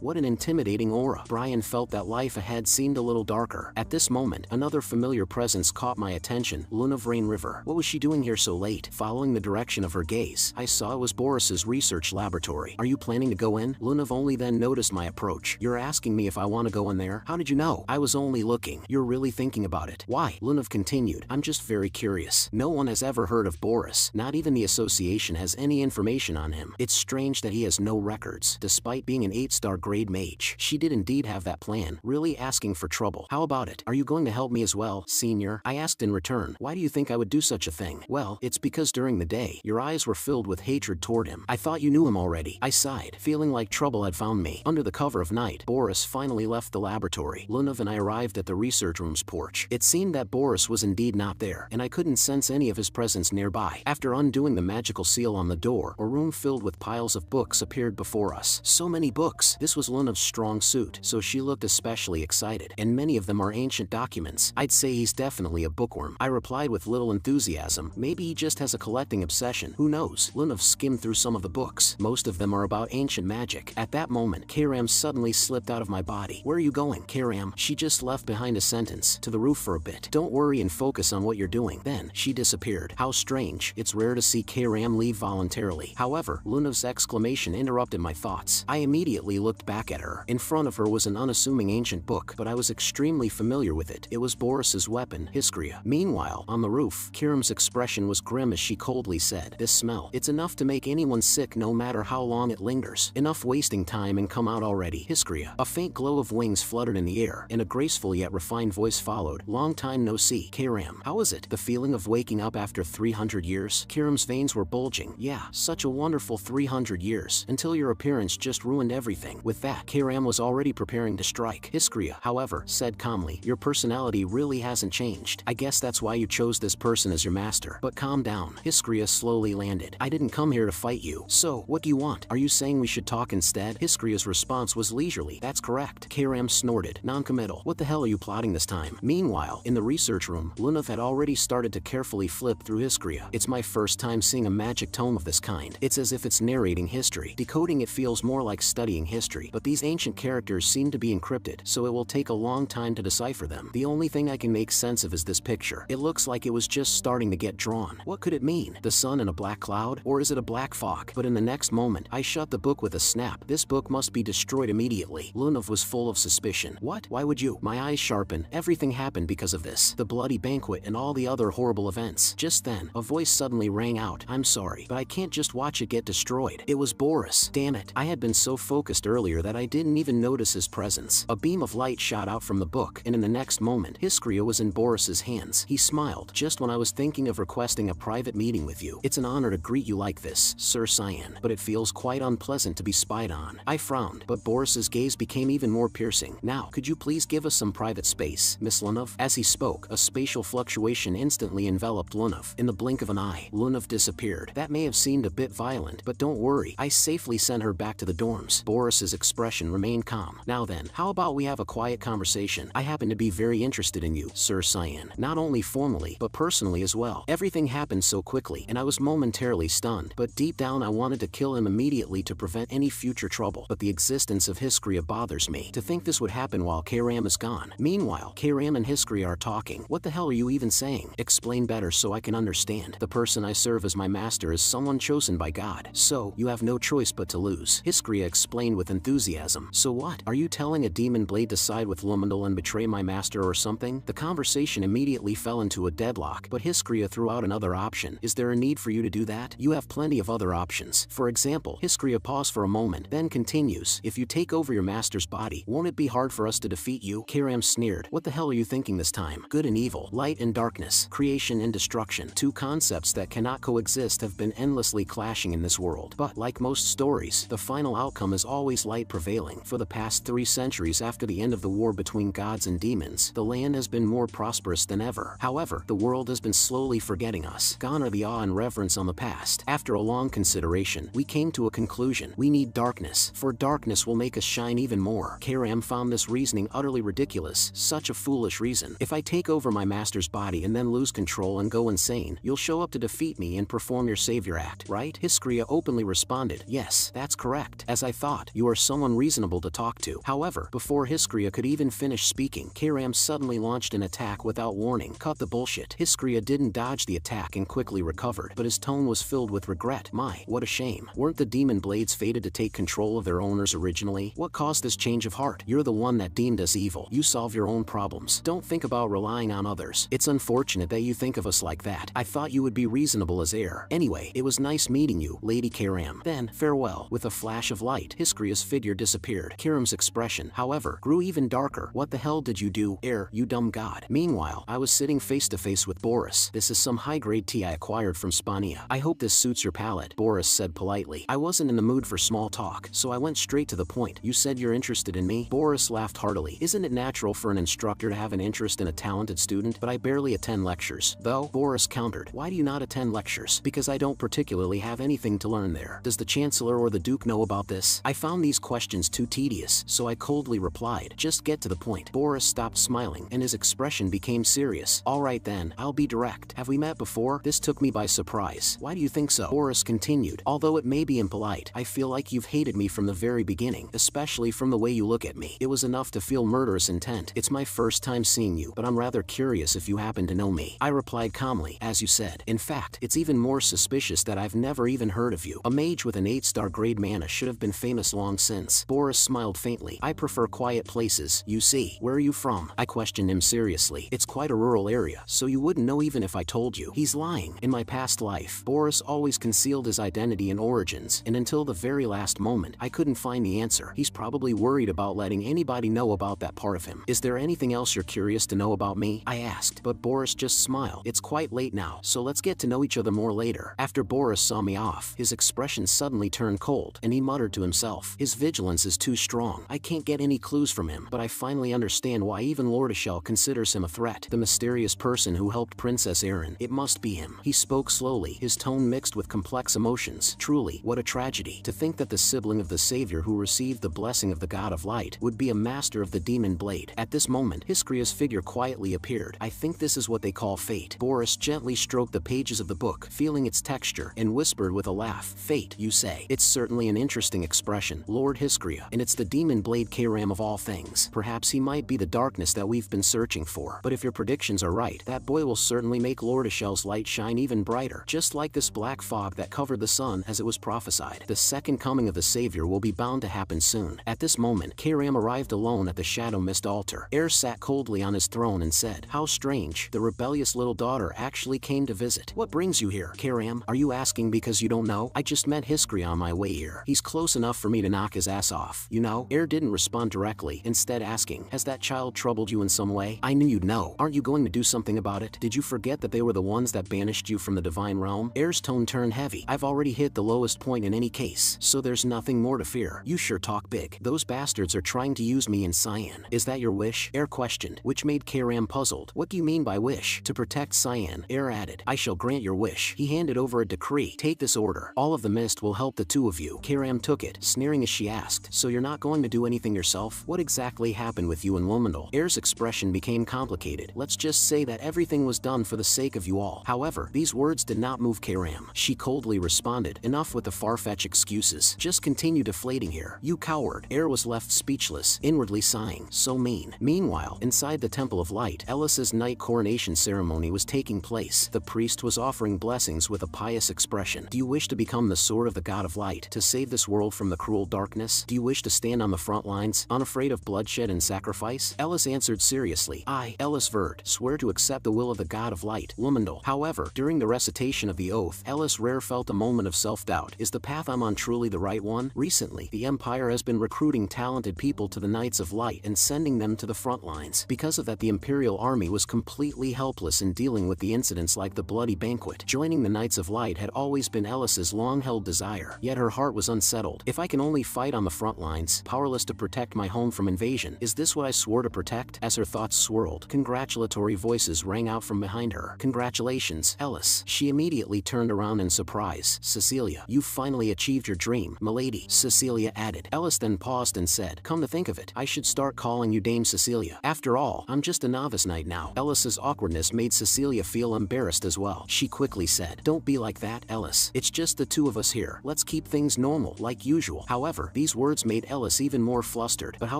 What an intimidating aura. Brian felt that life ahead seemed a little darker. At this moment, another familiar presence caught my attention, Luna of Rain River. What was she doing here so late? Following the direction of her gaze, I saw it was Boris's research laboratory. Are you planning to go in? Lunav only then noticed my approach. You're asking me if I want to go in there? How did you know? I was only looking. You're really thinking about it. Why? Lunav continued. I'm just very curious. No one has ever heard of Boris. Not even the association has any information on him. It's strange that he has no records. Despite being an 8-star grade mage, she did indeed have that plan. Really asking for trouble. How about it? Are you going to help me as well, senior? I asked in return. Why do you think I would do such a thing? Well, it's because during the day, your eyes were filled with hatred toward him. I thought you knew him already. I sighed, feeling like trouble had found me. Under the cover of night, Boris finally left the laboratory. Lunav and I arrived at the research room's porch. It seemed that Boris was indeed not there, and I couldn't sense any of his presence nearby. After undoing the magical seal on the door, a room filled with piles of books appeared before us. So many books. This was Lunav's strong suit, so she looked especially excited, and many of them are ancient documents. I'd say he's definitely a bookworm. I replied with little enthusiasm. Maybe he just has a collecting obsession. Who knows? Lunav skimmed through some of the books. Most of them are about ancient magic. At that moment, Karam suddenly slipped out of my body. Where are you going, Karam? She just left behind a sentence. To the roof for a bit. Don't worry and focus on what you're doing. Then, she disappeared. How strange. It's rare to see Karam leave voluntarily. However, Lunav's exclamation interrupted my thoughts. I immediately looked back at her. In front of her was an unassuming ancient book, but I was extremely familiar with it. It was Boris's weapon, Hiskria. Meanwhile, on the roof, Karam's expression was grim as she coldly said, "This smell. It's enough to make anyone sick no matter how long it lingers. Enough wasting time and come out already, Hiskria." A faint glow of wings fluttered in the air, and a graceful yet refined voice followed. "Long time no see, Karam. How is it? The feeling of waking up after 300 years? Karam's veins were bulging. Yeah, such a wonderful 300 years, until your appearance just ruined everything. With that, Karam was already preparing to strike. Hiskria, however, said calmly, "Your personality really hasn't changed. I guess that's why you chose this person as your master. But calm down." Hiskria slowly landed. "I didn't come here to fight you. So, what do you want? Are you saying we should talk instead?" Hiskria's response was leisurely. "That's correct." Karam snorted, non-committal. "What the hell are you plotting this time?" Meanwhile, in the research room, Lunav had already started to carefully flip through Hiskria. It's my first time seeing a magic tome of this kind. It's as if it's narrating history. Decoding it feels more like studying history, but these ancient characters seem to be encrypted, so it will take a long time to decipher them. The only thing I can make sense of is this picture. It looks like it was just starting to get drawn. What could it mean? The sun in a black cloud? Or is it a black fog? But in the next moment, I shut the book with a snap. This book must be destroyed immediately. Lunav was full of suspicion. What? Why would you? My eyes sharpened. Everything happened because of this. The bloody banquet and all the other horrible events. Just then, a voice suddenly rang out. "I'm sorry, but I can't just watch it get destroyed." It was Boris. Damn it. I had been so focused earlier that I didn't even notice his presence. A beam of light shot out from the book, and in the next moment, Hiskria was in Boris's hands. He smiled. "Just when I was thinking of requesting a private meeting with you. It's an honor to greet you like this, Sir Cyan, but it feels quite unpleasant to be spied on." I frowned, but Boris's gaze became even more piercing. "Now, could you please give us some private space, Miss Lunav?" As he spoke, a spatial fluctuation instantly enveloped Lunav. In the blink of an eye, Lunav disappeared. That may have seemed a bit violent, but don't worry, I safely sent her back to the dorms. Boris's expression remained calm. "Now then, how about we have a quiet conversation? I happen to be very interested in you, Sir Cyan. Not only formally, but personally as well." Everything happened so quickly, and I was momentarily stunned, but deep down I wanted to kill him immediately to prevent any future trouble. But the existence of Hiskria bothers me. To think this would happen while Karam is gone. Meanwhile, Karam and Hiskria are talking. "What the hell are you even saying? Explain better so I can understand." "The person I serve as my master is someone chosen by God. So, you have no choice but to lose." Hiskria explained with enthusiasm. "So what? Are you telling a demon blade to side with Lumandal and betray my master or something?" The conversation immediately fell into a deadlock, but Hiskria threw out another option. "Is there a need for you to do that? You have plenty of other options. For example," Hiskria paused for a moment, then continues, "if you take over your master's body, won't it be hard for us to defeat you?" Karam sneered. "What the hell are you thinking this time? Good and evil, light and darkness, creation and destruction. Two concepts that cannot coexist have been endlessly clashing in this world. But like most stories, the final outcome is always light prevailing. For the past 3 centuries after the end of the war between gods and demons, the land has been more prosperous than ever. However, the world has been slowly forgetting us. Gone are the awe and reverence on the past. After a long consideration, we came to a conclusion. We need darkness, for darkness will make us shine even more." Karam found this reasoning utterly ridiculous. Such a foolish reason. "If I take over my master's body and then lose control and go insane, You'll show up to defeat me and perform your savior act, right? Hiskria openly responded, yes, that's correct. As I thought, you are someone reasonable to talk to. However, before Hiskria could even finish speaking, Kiram suddenly launched an attack without warning. Cut the bullshit. Hiskria didn't dodge the attack and quickly recovered, but his tone was filled with regret. My, what a shame. Weren't the demon blades fated to take control of their owners originally? What caused this change of heart? You're the one that deemed us evil. You solve your own problems. Don't think about relying on others. It's unfortunate that you think of us like that. I thought you would be reasonable as heir. Anyway, it was nice meeting you, Lady Kiram. Then, farewell. With a flash of light, Hiskria's figure disappeared. Kiram's expression, however, grew even darker. What the hell did you do, heir, you dumb god? Meanwhile, I was sitting face to face with Boris. This is some high-grade tea I acquired from Spania. I hope this suits your palate, Boris said politely. I wasn't in the mood for small talk, so I went straight to the point. You said you're interested in me? Boris laughed heartily. Isn't it natural for an instructor to have an interest in a talented student? But I barely attend lectures. Though, Boris countered. Why do you not attend lectures? Because I don't particularly have anything to learn there. Does the Chancellor or the Duke know about this? I found these questions too tedious, so I coldly replied. Just get to the point. Boris stopped smiling, and his expression became serious. Alright then, I'll be direct. Have we met before? This took me by surprise. Why do you think so? Boris continued. Although it may be impolite, I feel like you've hated me from the very beginning, especially from the way you look at me. It was enough to feel murderous intent. It's my first time seeing you, but I'm rather curious if you happen to know me. I replied calmly, as you said. In fact, it's even more suspicious that I've never even heard of you. A mage with an 8-star grade mana should have been famous long since. Boris smiled faintly. I prefer quiet places, you see. Where are you from? I questioned him seriously. It's quite a rural area, so you wouldn't know even if I told you. He's lying. In my past life, Boris always concealed his identity and origins, and until the very last moment, I couldn't find the answer. He's probably worried about letting anybody know about that part of him. Is there anything else you're curious to know about me? I asked, but Boris just smiled. It's quite late now, so let's get to know each other more later. After Boris saw me off, his expression suddenly turned cold, and he muttered to himself. His vigilance is too strong. I can't get any clues from him, but I finally understand why even Lord Ashel considers him a threat. The mysterious person who helped Princess Erin. It must be him. He spoke slowly, his tone mixed with complex emotions. Truly, what a tragedy. To think that the sibling of the savior who received the blessing of the god of light would be a master of the demon blade. At this moment, Hiskria's figure quietly appeared. I think this is what they call fate. Boris gently stroked the pages of the book, feeling its texture, and whispered with a laugh. Fate, you say? It's certainly an interesting expression, Lord Hiskria, and it's the demon blade Kiram of all things. Perhaps he might be the darkness that we've been searching for. But if your predictions are right, that boy will certainly make Lord Ashel's light shine even brighter, just like this black fog that covered the sun as it was prophesied. The second coming of the savior will be bound to happen soon. At this moment, Kiram arrived alone at the Shadow Mist altar. Air sat coldly on his throne and said, how strange, the rebellious little daughter actually came to visit. What brings you here, Kiram? Are you asking because you don't know? I just met Hiskria on my way here. He's close enough for me to knock his ass off. You know? Air didn't respond directly, instead asking, has that child troubled you in some way? I knew you'd know. Aren't you going to do something about it? Did you forget that they were the ones that banished you from the divine realm? Air's tone turned heavy. I've already hit the lowest point in any case, so there's nothing more to fear. You sure talk big. Those bastards are trying to use me in Cyan. Is that your wish? Air questioned, which made Kiram puzzled. What do you mean by wish? To protect Cyan, Air added. I shall grant your wish. He handed over a decree. Take this order. All of the mist will help the two of you. Kiram took it, sneering as she asked, so you're not going to do anything yourself? What exactly happened with you and Lomondal? Air's expression became complicated. Let's just say that everything was done for the sake of you all. However, these words did not move Kiram. She coldly responded, enough with the far-fetched excuses. Just continue deflating here. You coward. Air was left speechless, inwardly sighing. So mean. Meanwhile, inside the Temple of Light, Ellis's night coronation ceremony was taking place. The priest was offering blessings with a pious expression. Do you wish to become the sword of the god of light, to save this world from the cruel darkness? Do you wish to stand on the front lines, unafraid of bloodshed and sacrifice? Ellis answered seriously. I, Ellis Verd, swear to accept the will of the god of light, Lomondal. However, during the recitation of the oath, Ellis Rare felt a moment of self-doubt. Is the path I'm on truly the right one? Recently, the Empire has been recruiting talented people to the Knights of Light and sending them to the front lines. Because of that, the Imperial Army was completely helpless in dealing with the incidents like the Bloody Banquet. Joining the Knights of Light had always been Ellis's long-held desire, yet her heart was unsettled. If I can only fight on the front lines, powerless to protect my home from invasion, is this what I swore to protect? As her thoughts swirled, congratulatory voices rang out from behind her. Congratulations, Ellis. She immediately turned around in surprise. Cecilia, you've finally achieved your dream, milady, Cecilia added. Ellis then paused and said, come to think of it, I should start calling you Dame Cecilia. After all, I'm just a novice knight now. Ellis's awkwardness made Cecilia feel embarrassed embarrassed as well. She quickly said, "Don't be like that, Ellis. It's just the two of us here. Let's keep things normal, like usual." However, these words made Ellis even more flustered. But how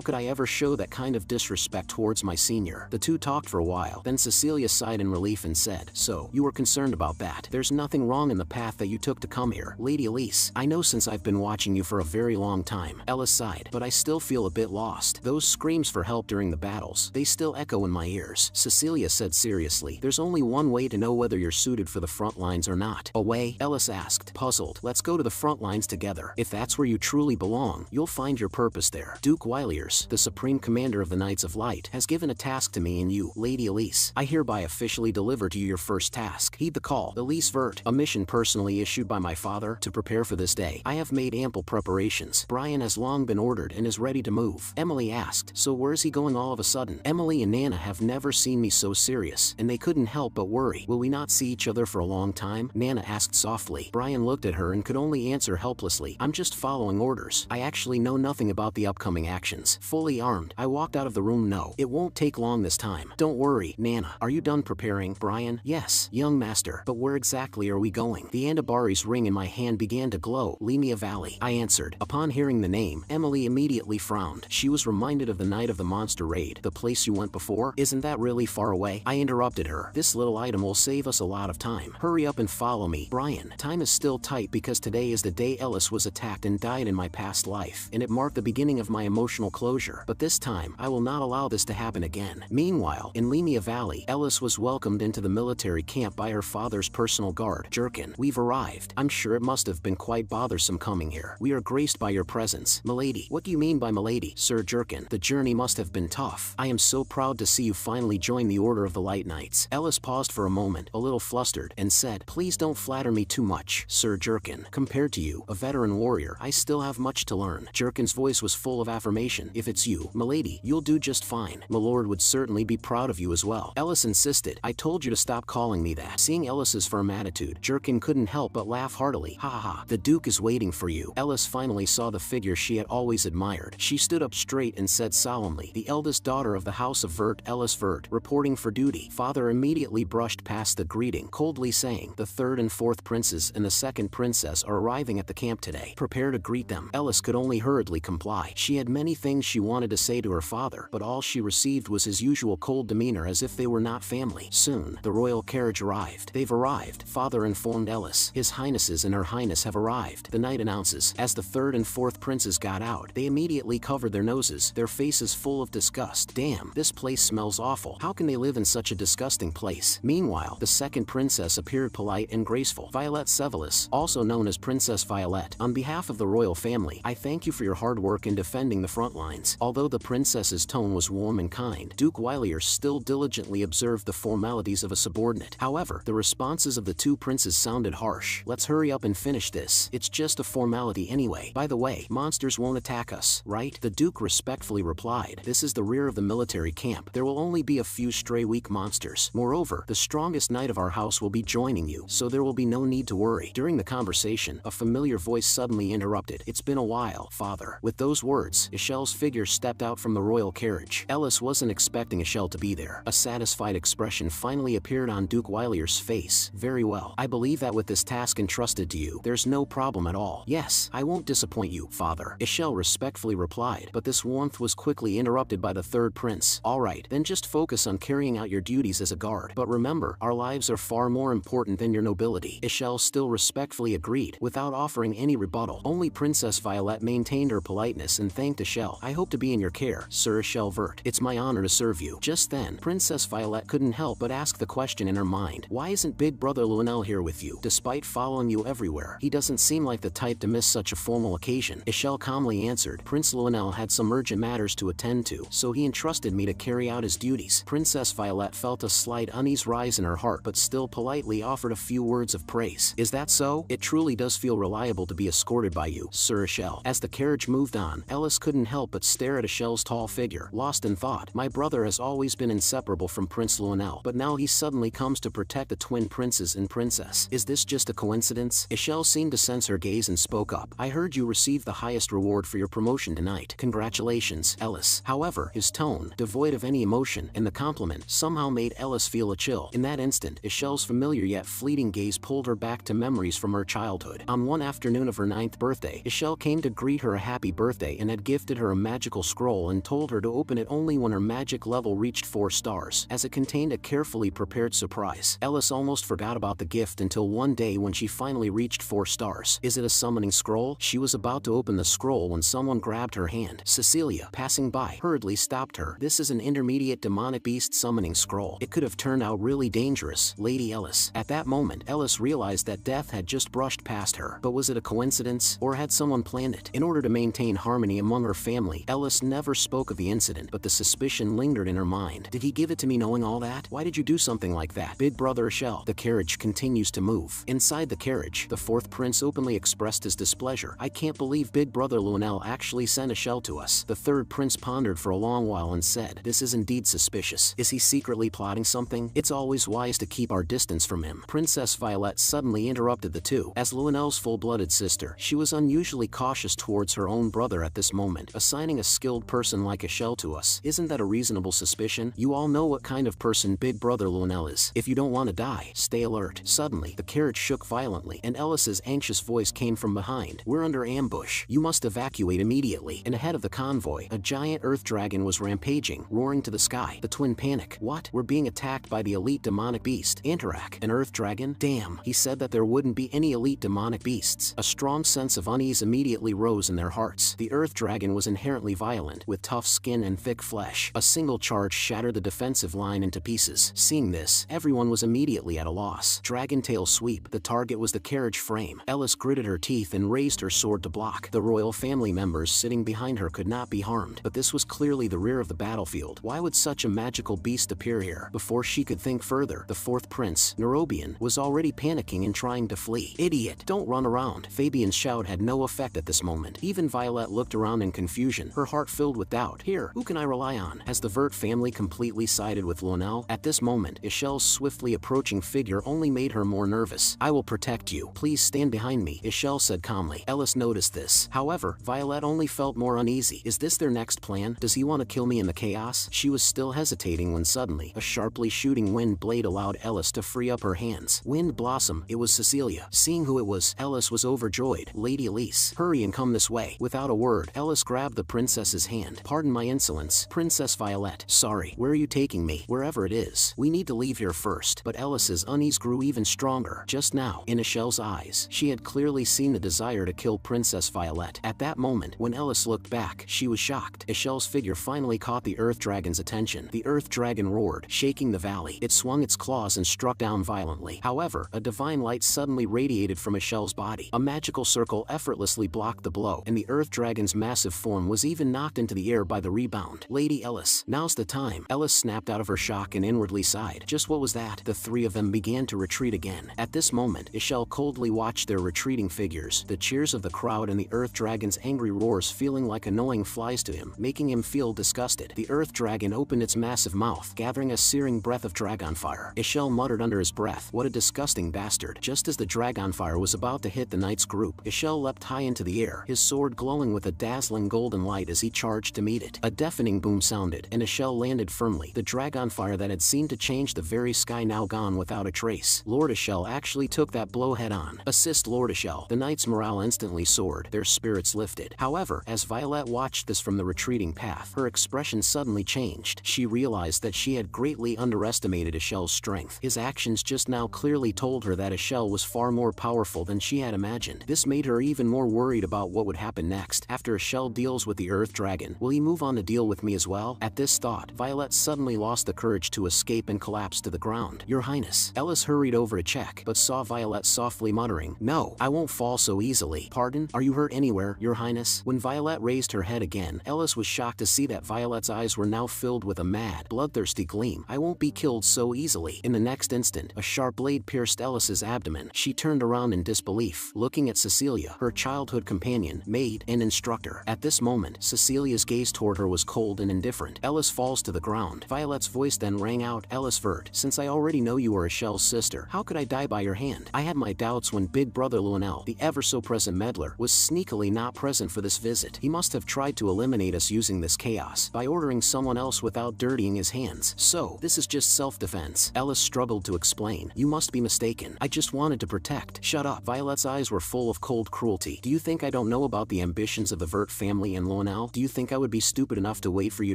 could I ever show that kind of disrespect towards my senior? The two talked for a while, then Cecilia sighed in relief and said, "So, you were concerned about that. There's nothing wrong in the path that you took to come here. Lady Elise, I know since I've been watching you for a very long time." Ellis sighed, "But I still feel a bit lost. Those screams for help during the battles, they still echo in my ears." Cecilia said seriously, "There's only one way to know whether you're suited for the front lines or not." "A way?" Ellis asked, puzzled. "Let's go to the front lines together. If that's where you truly belong, you'll find your purpose there. Duke Wyliers, the Supreme Commander of the Knights of Light, has given a task to me and you, Lady Elise. I hereby officially deliver to you your first task. Heed the call. Elise Vert, a mission personally issued by my father to prepare for this day. I have made ample preparations. Brian has long been ordered and is ready to move." Emily asked, "So where's he going all of a sudden?" Emily and Nana have never seen me so serious, and they couldn't help but worry. "Will we not see each other for a long time?" Nana asked softly. Brian looked at her and could only answer helplessly, "I'm just following orders. I actually know nothing about the upcoming actions." Fully armed, I walked out of the room. "No, it won't take long this time. Don't worry." "Nana, are you done preparing?" Brian, "Yes, young master, but where exactly are we going?" The Andabari's ring in my hand began to glow. "Limia Valley," I answered. Upon hearing the name, Emily immediately frowned. She was reminded of the night of the monster raid. "The place you went before? Isn't that really far away?" I interrupted her. "This little item will save us a lot of time. Hurry up and follow me." "Brian, time is still tight because today is the day Ellis was attacked and died in my past life, and it marked the beginning of my emotional closure. But this time, I will not allow this to happen again." Meanwhile, in Limia Valley, Ellis was welcomed into the military camp by her father's personal guard, Jerkin. "We've arrived. I'm sure it must have been quite bothersome coming here. We are graced by your presence." "Milady." "What do you mean by milady, Sir Jerkin? The journey must have been tough. I am so proud to see you finally join the Order of the Light Knights." Ellis paused for a moment, a little flustered, and said, "Please don't flatter me too much, Sir Jerkin. Compared to you, a veteran warrior, I still have much to learn." Jerkin's voice was full of affirmation. "If it's you, milady, you'll do just fine. My lord would certainly be proud of you as well." Ellis insisted, "I told you to stop calling me that." Seeing Ellis's firm attitude, Jerkin couldn't help but laugh heartily. "Ha ha ha, the Duke is waiting for you." Ellis finally saw the figure she had always admired. She stood up straight and said solemnly, "The eldest daughter of the House of Vert, Ellis Vert, reporting for duty." Father immediately brushed past the greeting, coldly saying, "The third and fourth princes and the second princess are arriving at the camp today. Prepare to greet them." Ellis could only hurriedly comply. She had many things she wanted to say to her father, but all she received was his usual cold demeanor, as if they were not family. Soon, the royal carriage arrived. "They've arrived," Father informed Ellis. "His Highnesses and Her Highness have arrived," the knight announces. As the third and fourth princes got out, they immediately covered their noses, their faces full of disgust. "Damn, this place smells awful. How can they live in such a disgusting place?" Meanwhile, the second princess appeared polite and graceful. "Violet Sevelis, also known as Princess Violet, on behalf of the royal family, I thank you for your hard work in defending the front lines." Although the princess's tone was warm and kind, Duke Wylier still diligently observed the formalities of a subordinate. However, the responses of the two princes sounded harsh. "Let's hurry up and finish this. It's just a formality anyway. By the way, monsters won't attack us, right?" The Duke respectfully replied, "This is the rear of the military camp. There will only be a few stray weak monsters. Moreover, the strongest knight of our house will be joining you, so there will be no need to worry." During the conversation, a familiar voice suddenly interrupted. "It's been a while, Father." With those words, Ishel's figure stepped out from the royal carriage. Ellis wasn't expecting Ishel to be there. A satisfied expression finally appeared on Duke Wylier's face. "Very well. I believe that with this task entrusted to you, there's no problem at all." "Yes, I won't disappoint you, Father," Ishel respectfully replied, but this warmth was quickly interrupted by the third prince. "All right, then just focus on carrying out your duties as a guard. But remember, our lives are far more important than your nobility." Ishel still respectfully agreed, without offering any rebuttal. Only Princess Violet maintained her politeness and thanked Ishel. "I hope to be in your care, Sir Ishel Vert. It's my honor to serve you." Just then, Princess Violet couldn't help but ask the question in her mind. "Why isn't Big Brother Luenel here with you? Despite following you everywhere, he doesn't seem like the type to miss such a formal occasion." Ishel calmly answered, "Prince Luenel had some urgent matters to attend to, so he entrusted me to carry out his duties." Princess Violet felt a slight unease rise in her heart, but still politely offered a few words of praise. "Is that so? It truly does feel reliable to be escorted by you, Sir Ishel." As the carriage moved on, Ellis couldn't help but stare at Ishel's tall figure, lost in thought. My brother has always been inseparable from Prince Luenel, but now he suddenly comes to protect the twin princes and princess. Is this just a coincidence? Ishel seemed to sense her gaze and spoke up. "I heard you received the highest reward for your promotion tonight. Congratulations, Ellis." However, his tone, devoid of any emotion, and the compliment somehow made Ellis feel a chill. In that instant, instant, Echelle's familiar yet fleeting gaze pulled her back to memories from her childhood. On one afternoon of her 9th birthday, Echelle came to greet her a happy birthday and had gifted her a magical scroll and told her to open it only when her magic level reached 4 stars, as it contained a carefully prepared surprise. Ellis almost forgot about the gift until one day when she finally reached 4 stars. Is it a summoning scroll? She was about to open the scroll when someone grabbed her hand. Cecilia, passing by, hurriedly stopped her. This is an intermediate demonic beast summoning scroll. It could have turned out really dangerous, Lady Ellis. At that moment, Ellis realized that death had just brushed past her. But was it a coincidence, or had someone planned it? In order to maintain harmony among her family, Ellis never spoke of the incident, but the suspicion lingered in her mind. Did he give it to me knowing all that? Why did you do something like that? Big brother Echelle. The carriage continues to move. Inside the carriage, the 4th prince openly expressed his displeasure. I can't believe Big Brother Lionel actually sent Echelle to us. The 3rd prince pondered for a long while and said, this is indeed suspicious. Is he secretly plotting something? It's always wise to keep our distance from him. Princess Violette suddenly interrupted the two. As Lionel's full-blooded sister, she was unusually cautious towards her own brother at this moment. Assigning a skilled person like Echelle to us, isn't that a reasonable suspicion? You all know what kind of person Big Brother Lionel is. If you don't want to die, stay alert. Suddenly, the carriage shook violently, and Ellis's anxious voice came from behind. We're under ambush. You must evacuate immediately. And ahead of the convoy, a giant earth dragon was rampaging, roaring to the sky. The twin panic. What? We're being attacked by the elite demonic beast. Anterac, an earth dragon? Damn, he said that there wouldn't be any elite demonic beasts. A strong sense of unease immediately rose in their hearts. The earth dragon was inherently violent, with tough skin and thick flesh. A single charge shattered the defensive line into pieces. Seeing this, everyone was immediately at a loss. Dragon tail sweep. The target was the carriage frame. Ellis gritted her teeth and raised her sword to block. The royal family members sitting behind her could not be harmed, but this was clearly the rear of the battlefield. Why would such a magical beast appear here? Before she could think further, the 4th prince, Nerobian, was already panicking and trying to flee. Idiot! Don't run around. Fabian's shout had no effect at this moment. Even Violet looked around in confusion, her heart filled with doubt. Here, who can I rely on? Has the Vert family completely sided with Lionel? At this moment, Echelle's swiftly approaching figure only made her more nervous. I will protect you. Please stand behind me, Echelle said calmly. Ellis noticed this. However, Violet only felt more uneasy. Is this their next plan? Does he want to kill me in the chaos? She was still hesitating when suddenly, a sharply shooting wind blade allowed Ellis to free up her hands. Wind Blossom. It was Cecilia. Seeing who it was, Ellis was overjoyed. Lady Elise, hurry and come this way. Without a word, Ellis grabbed the princess's hand. Pardon my insolence, Princess Violet. Sorry. Where are you taking me? Wherever it is. We need to leave here first. But Ellis's unease grew even stronger. Just now, in Echelle's eyes, she had clearly seen the desire to kill Princess Violet. At that moment, when Ellis looked back, she was shocked. Echelle's figure finally caught the Earth Dragon's attention. The Earth Dragon roared, shaking the valley. It swung its claws and struck down violently. However, a divine light suddenly radiated from Echelle's body. A magical circle effortlessly blocked the blow, and the Earth Dragon's massive form was even knocked into the air by the rebound. Lady Ellis, now's the time. Ellis snapped out of her shock and inwardly sighed. Just what was that? The 3 of them began to retreat again. At this moment, Echelle coldly watched their retreating figures, the cheers of the crowd and the Earth Dragon's angry roars feeling like annoying flies to him, making him feel disgusted. The Earth Dragon opened its massive mouth, gathering a searing breath of dragon fire. Echelle muttered under his breath, what a disgusting bastard. Just as the dragon fire was about to hit the knight's group, Echelle leapt high into the air, his sword glowing with a dazzling golden light as he charged to meet it. A deafening boom sounded, and Echelle landed firmly. The dragon fire that had seemed to change the very sky now gone without a trace. Lord Echelle actually took that blow head on. Assist Lord Echelle. The knights' morale instantly soared, their spirits lifted. However, as Violet watched this from the retreating path, her expression suddenly changed. She realized that she had greatly underestimated Echelle's strength. His actions just now clearly told her that Echelle was far more powerful than she had imagined. This made her even more worried about what would happen next. After Echelle deals with the Earth Dragon, will he move on to deal with me as well? At this thought, Violet suddenly lost the courage to escape and collapsed to the ground. Your Highness. Ellis hurried over to check, but saw Violet softly muttering, no, I won't fall so easily. Pardon? Are you hurt anywhere, Your Highness? When Violet raised her head again, Ellis was shocked to see that Violet's eyes were now filled with a mad, bloodthirsty gleam. I won't be killed so easily. In the next instant, a sharp blade pierced Ellis's abdomen. She turned around in disbelief, looking at Cecilia, her childhood companion, maid, and instructor. At this moment, Cecilia's gaze toward her was cold and indifferent. Ellis falls to the ground. Violet's voice then rang out, Ellis Vert, since I already know you are Echelle's sister, how could I die by your hand? I had my doubts when Big Brother Lionel, the ever-so-present meddler, was sneakily not present for this visit. He must have tried to eliminate us using this chaos by ordering someone else without dirtying his hands. So, this is just self-defense. Ellis Ellis struggled to explain. You must be mistaken. I just wanted to protect. Shut up. Violet's eyes were full of cold cruelty. Do you think I don't know about the ambitions of the Vert family and Lonel? Do you think I would be stupid enough to wait for you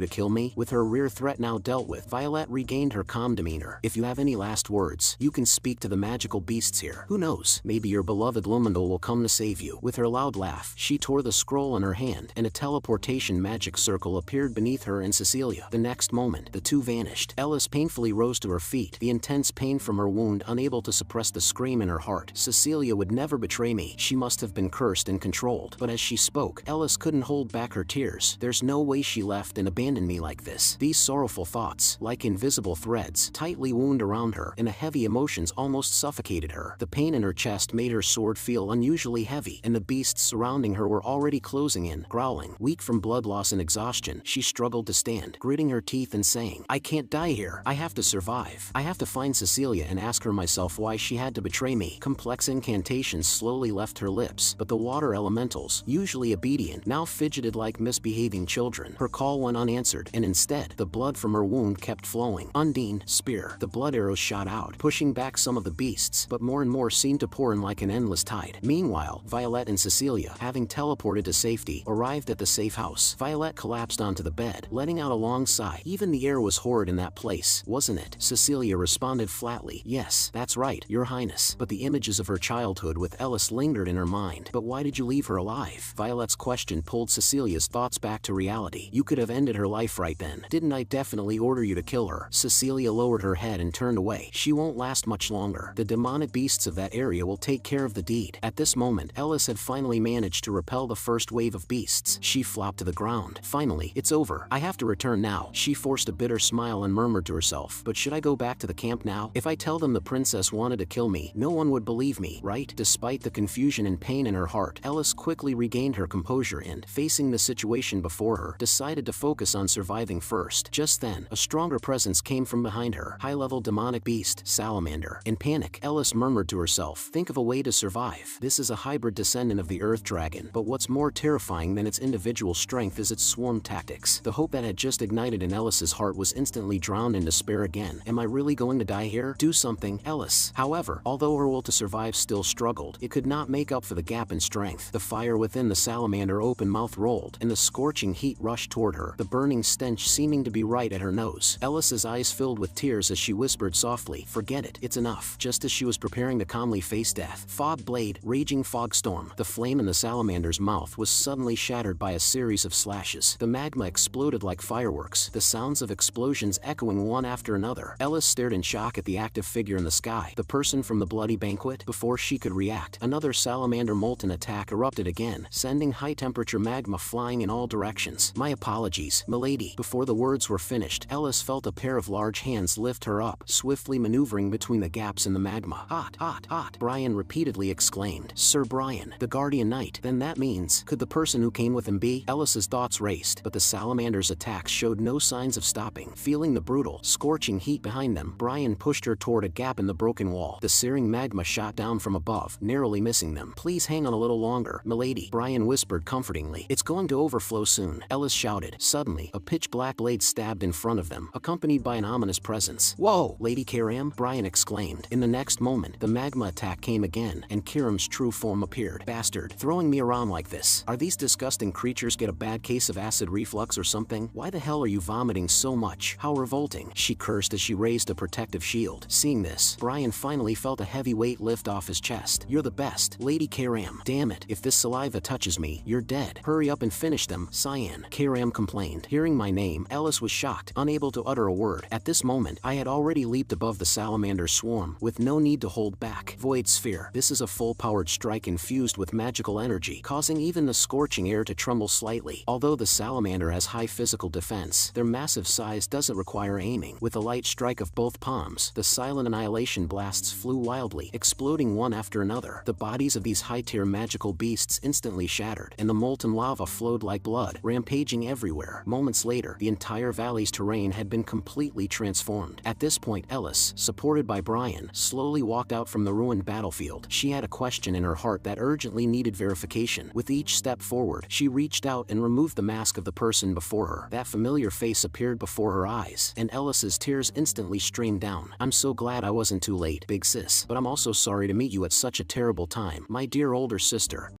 to kill me? With her rear threat now dealt with, Violet regained her calm demeanor. If you have any last words, you can speak to the magical beasts here. Who knows? Maybe your beloved Lumendal will come to save you. With her loud laugh, she tore the scroll in her hand, and a teleportation magic circle appeared beneath her and Cecilia. The next moment, the two vanished. Ellis painfully rose to her feet, the intense pain from her wound unable to suppress the scream in her heart. Cecilia would never betray me. She must have been cursed and controlled. But as she spoke, Ellis couldn't hold back her tears. There's no way she left and abandoned me like this. These sorrowful thoughts, like invisible threads, tightly wound around her, and the heavy emotions almost suffocated her. The pain in her chest made her sword feel unusually heavy, and the beasts surrounding her were already closing in, growling. Weak from blood loss and exhaustion, she struggled to stand, gritting her teeth and saying, I can't die here. I have to survive. I have to find Cecilia and ask her myself why she had to betray me. Complex incantations slowly left her lips, but the water elementals, usually obedient, now fidgeted like misbehaving children. Her call went unanswered, and instead, the blood from her wound kept flowing. Undine, spear. The blood arrows shot out, pushing back some of the beasts, but more and more seemed to pour in like an endless tide. Meanwhile, Violet and Cecilia, having teleported to safety, arrived at the safe house. Violet collapsed onto the bed, letting out a long sigh. Even the air was horrid in that place, wasn't it? Cecilia responded flatly, yes, that's right, Your Highness. But the images of her childhood with Ellis lingered in her mind. But why did you leave her alive? Violet's question pulled Cecilia's thoughts back to reality. You could have ended her life right then. Didn't I definitely order you to kill her? Cecilia lowered her head and turned away. She won't last much longer. The demonic beasts of that area will take care of the deed. At this moment, Ellis had finally managed to repel the first wave of beasts. She flopped to the ground. Finally, it's over. I have to return now. She forced a bitter smile and murmured to herself, but should I go back to the camp now? If I tell them the princess wanted to kill me, no one would believe me, right? Despite the confusion and pain in her heart, Ellis quickly regained her composure and, facing the situation before her, decided to focus on surviving first. Just then, a stronger presence came from behind her. High-level demonic beast, salamander. In panic, Ellis murmured to herself, think of a way to survive. This is a hybrid descendant of the earth dragon, but what's more terrifying than its individual strength is its swarm tactics. The hope that had just ignited in Ellis's heart was instantly drowned in despair again. Am I really going to die here? Do something, Ellis. However, although her will to survive still struggled, it could not make up for the gap in strength. The fire within the salamander open mouth rolled, and the scorching heat rushed toward her, the burning stench seeming to be right at her nose. Ellis's eyes filled with tears as she whispered softly, forget it, it's enough. Just as she was preparing to calmly face death, fog blade, raging fog storm. The flame in the salamander's mouth was suddenly shattered by a series of slashes. The magma exploded like fireworks, the sounds of explosions echoing one after another. Ellis stared in shock at the active figure in the sky, the person from the bloody banquet. Before she could react, another salamander molten attack erupted again, sending high-temperature magma flying in all directions. My apologies, milady. Before the words were finished, Ellis felt a pair of large hands lift her up, swiftly maneuvering between the gaps in the magma. Hot, hot, hot, Brian repeatedly exclaimed. Sir Brian, the Guardian Knight. Then that means, could the person who came with him be? Ellis's thoughts raced, but the salamander's attacks showed no signs of stopping. Feeling the brutal, scorching heat behind them, Brian pushed her toward a gap in the broken wall. The searing magma shot down from above, narrowly missing them. Please hang on a little longer, milady, Brian whispered comfortingly. It's going to overflow soon, Ellis shouted. Suddenly, a pitch-black blade stabbed in front of them, accompanied by an ominous presence. Whoa, Lady Kiram, Brian exclaimed. In the next moment, the magma attack came again, and Kiram's true form appeared. Bastard, throwing me around like this. Are these disgusting creatures get a bad case of acid reflux or something? Why the hell are you vomiting so much? How revolting, she cursed as she raised a protective shield. Seeing this, Brian finally felt a heavy weight lift off his chest. You're the best, Lady Kiram. Damn it, if this saliva touches me, you're dead. Hurry up and finish them, Cyan, Kiram complained. Hearing my name, Ellis was shocked, unable to utter a word. At this moment, I had already leaped above the salamander's swarm, with no need to hold back. Void Sphere. This is a full-powered strike infused with magical energy, causing even the scorching air to tremble slightly. Although the salamander has high physical defense, their massive size doesn't require aiming. With a light strike of both palms, the silent annihilation blasts flew wildly, exploding one after another. The bodies of these high-tier magical beasts instantly shattered, and the molten lava flowed like blood, rampaging everywhere. Moments later, the entire valley's terrain had been completely transformed. At this point, Ellis, supported by Brian, slowly walked out from the ruined battlefield. She had a question in her heart that urgently needed verification. With each step forward, she reached out and removed the mask of the person before her. That familiar face appeared before her eyes, and Ellis's tears instantly streamed came down. I'm so glad I wasn't too late, big sis. But I'm also sorry to meet you at such a terrible time. My dear older sister.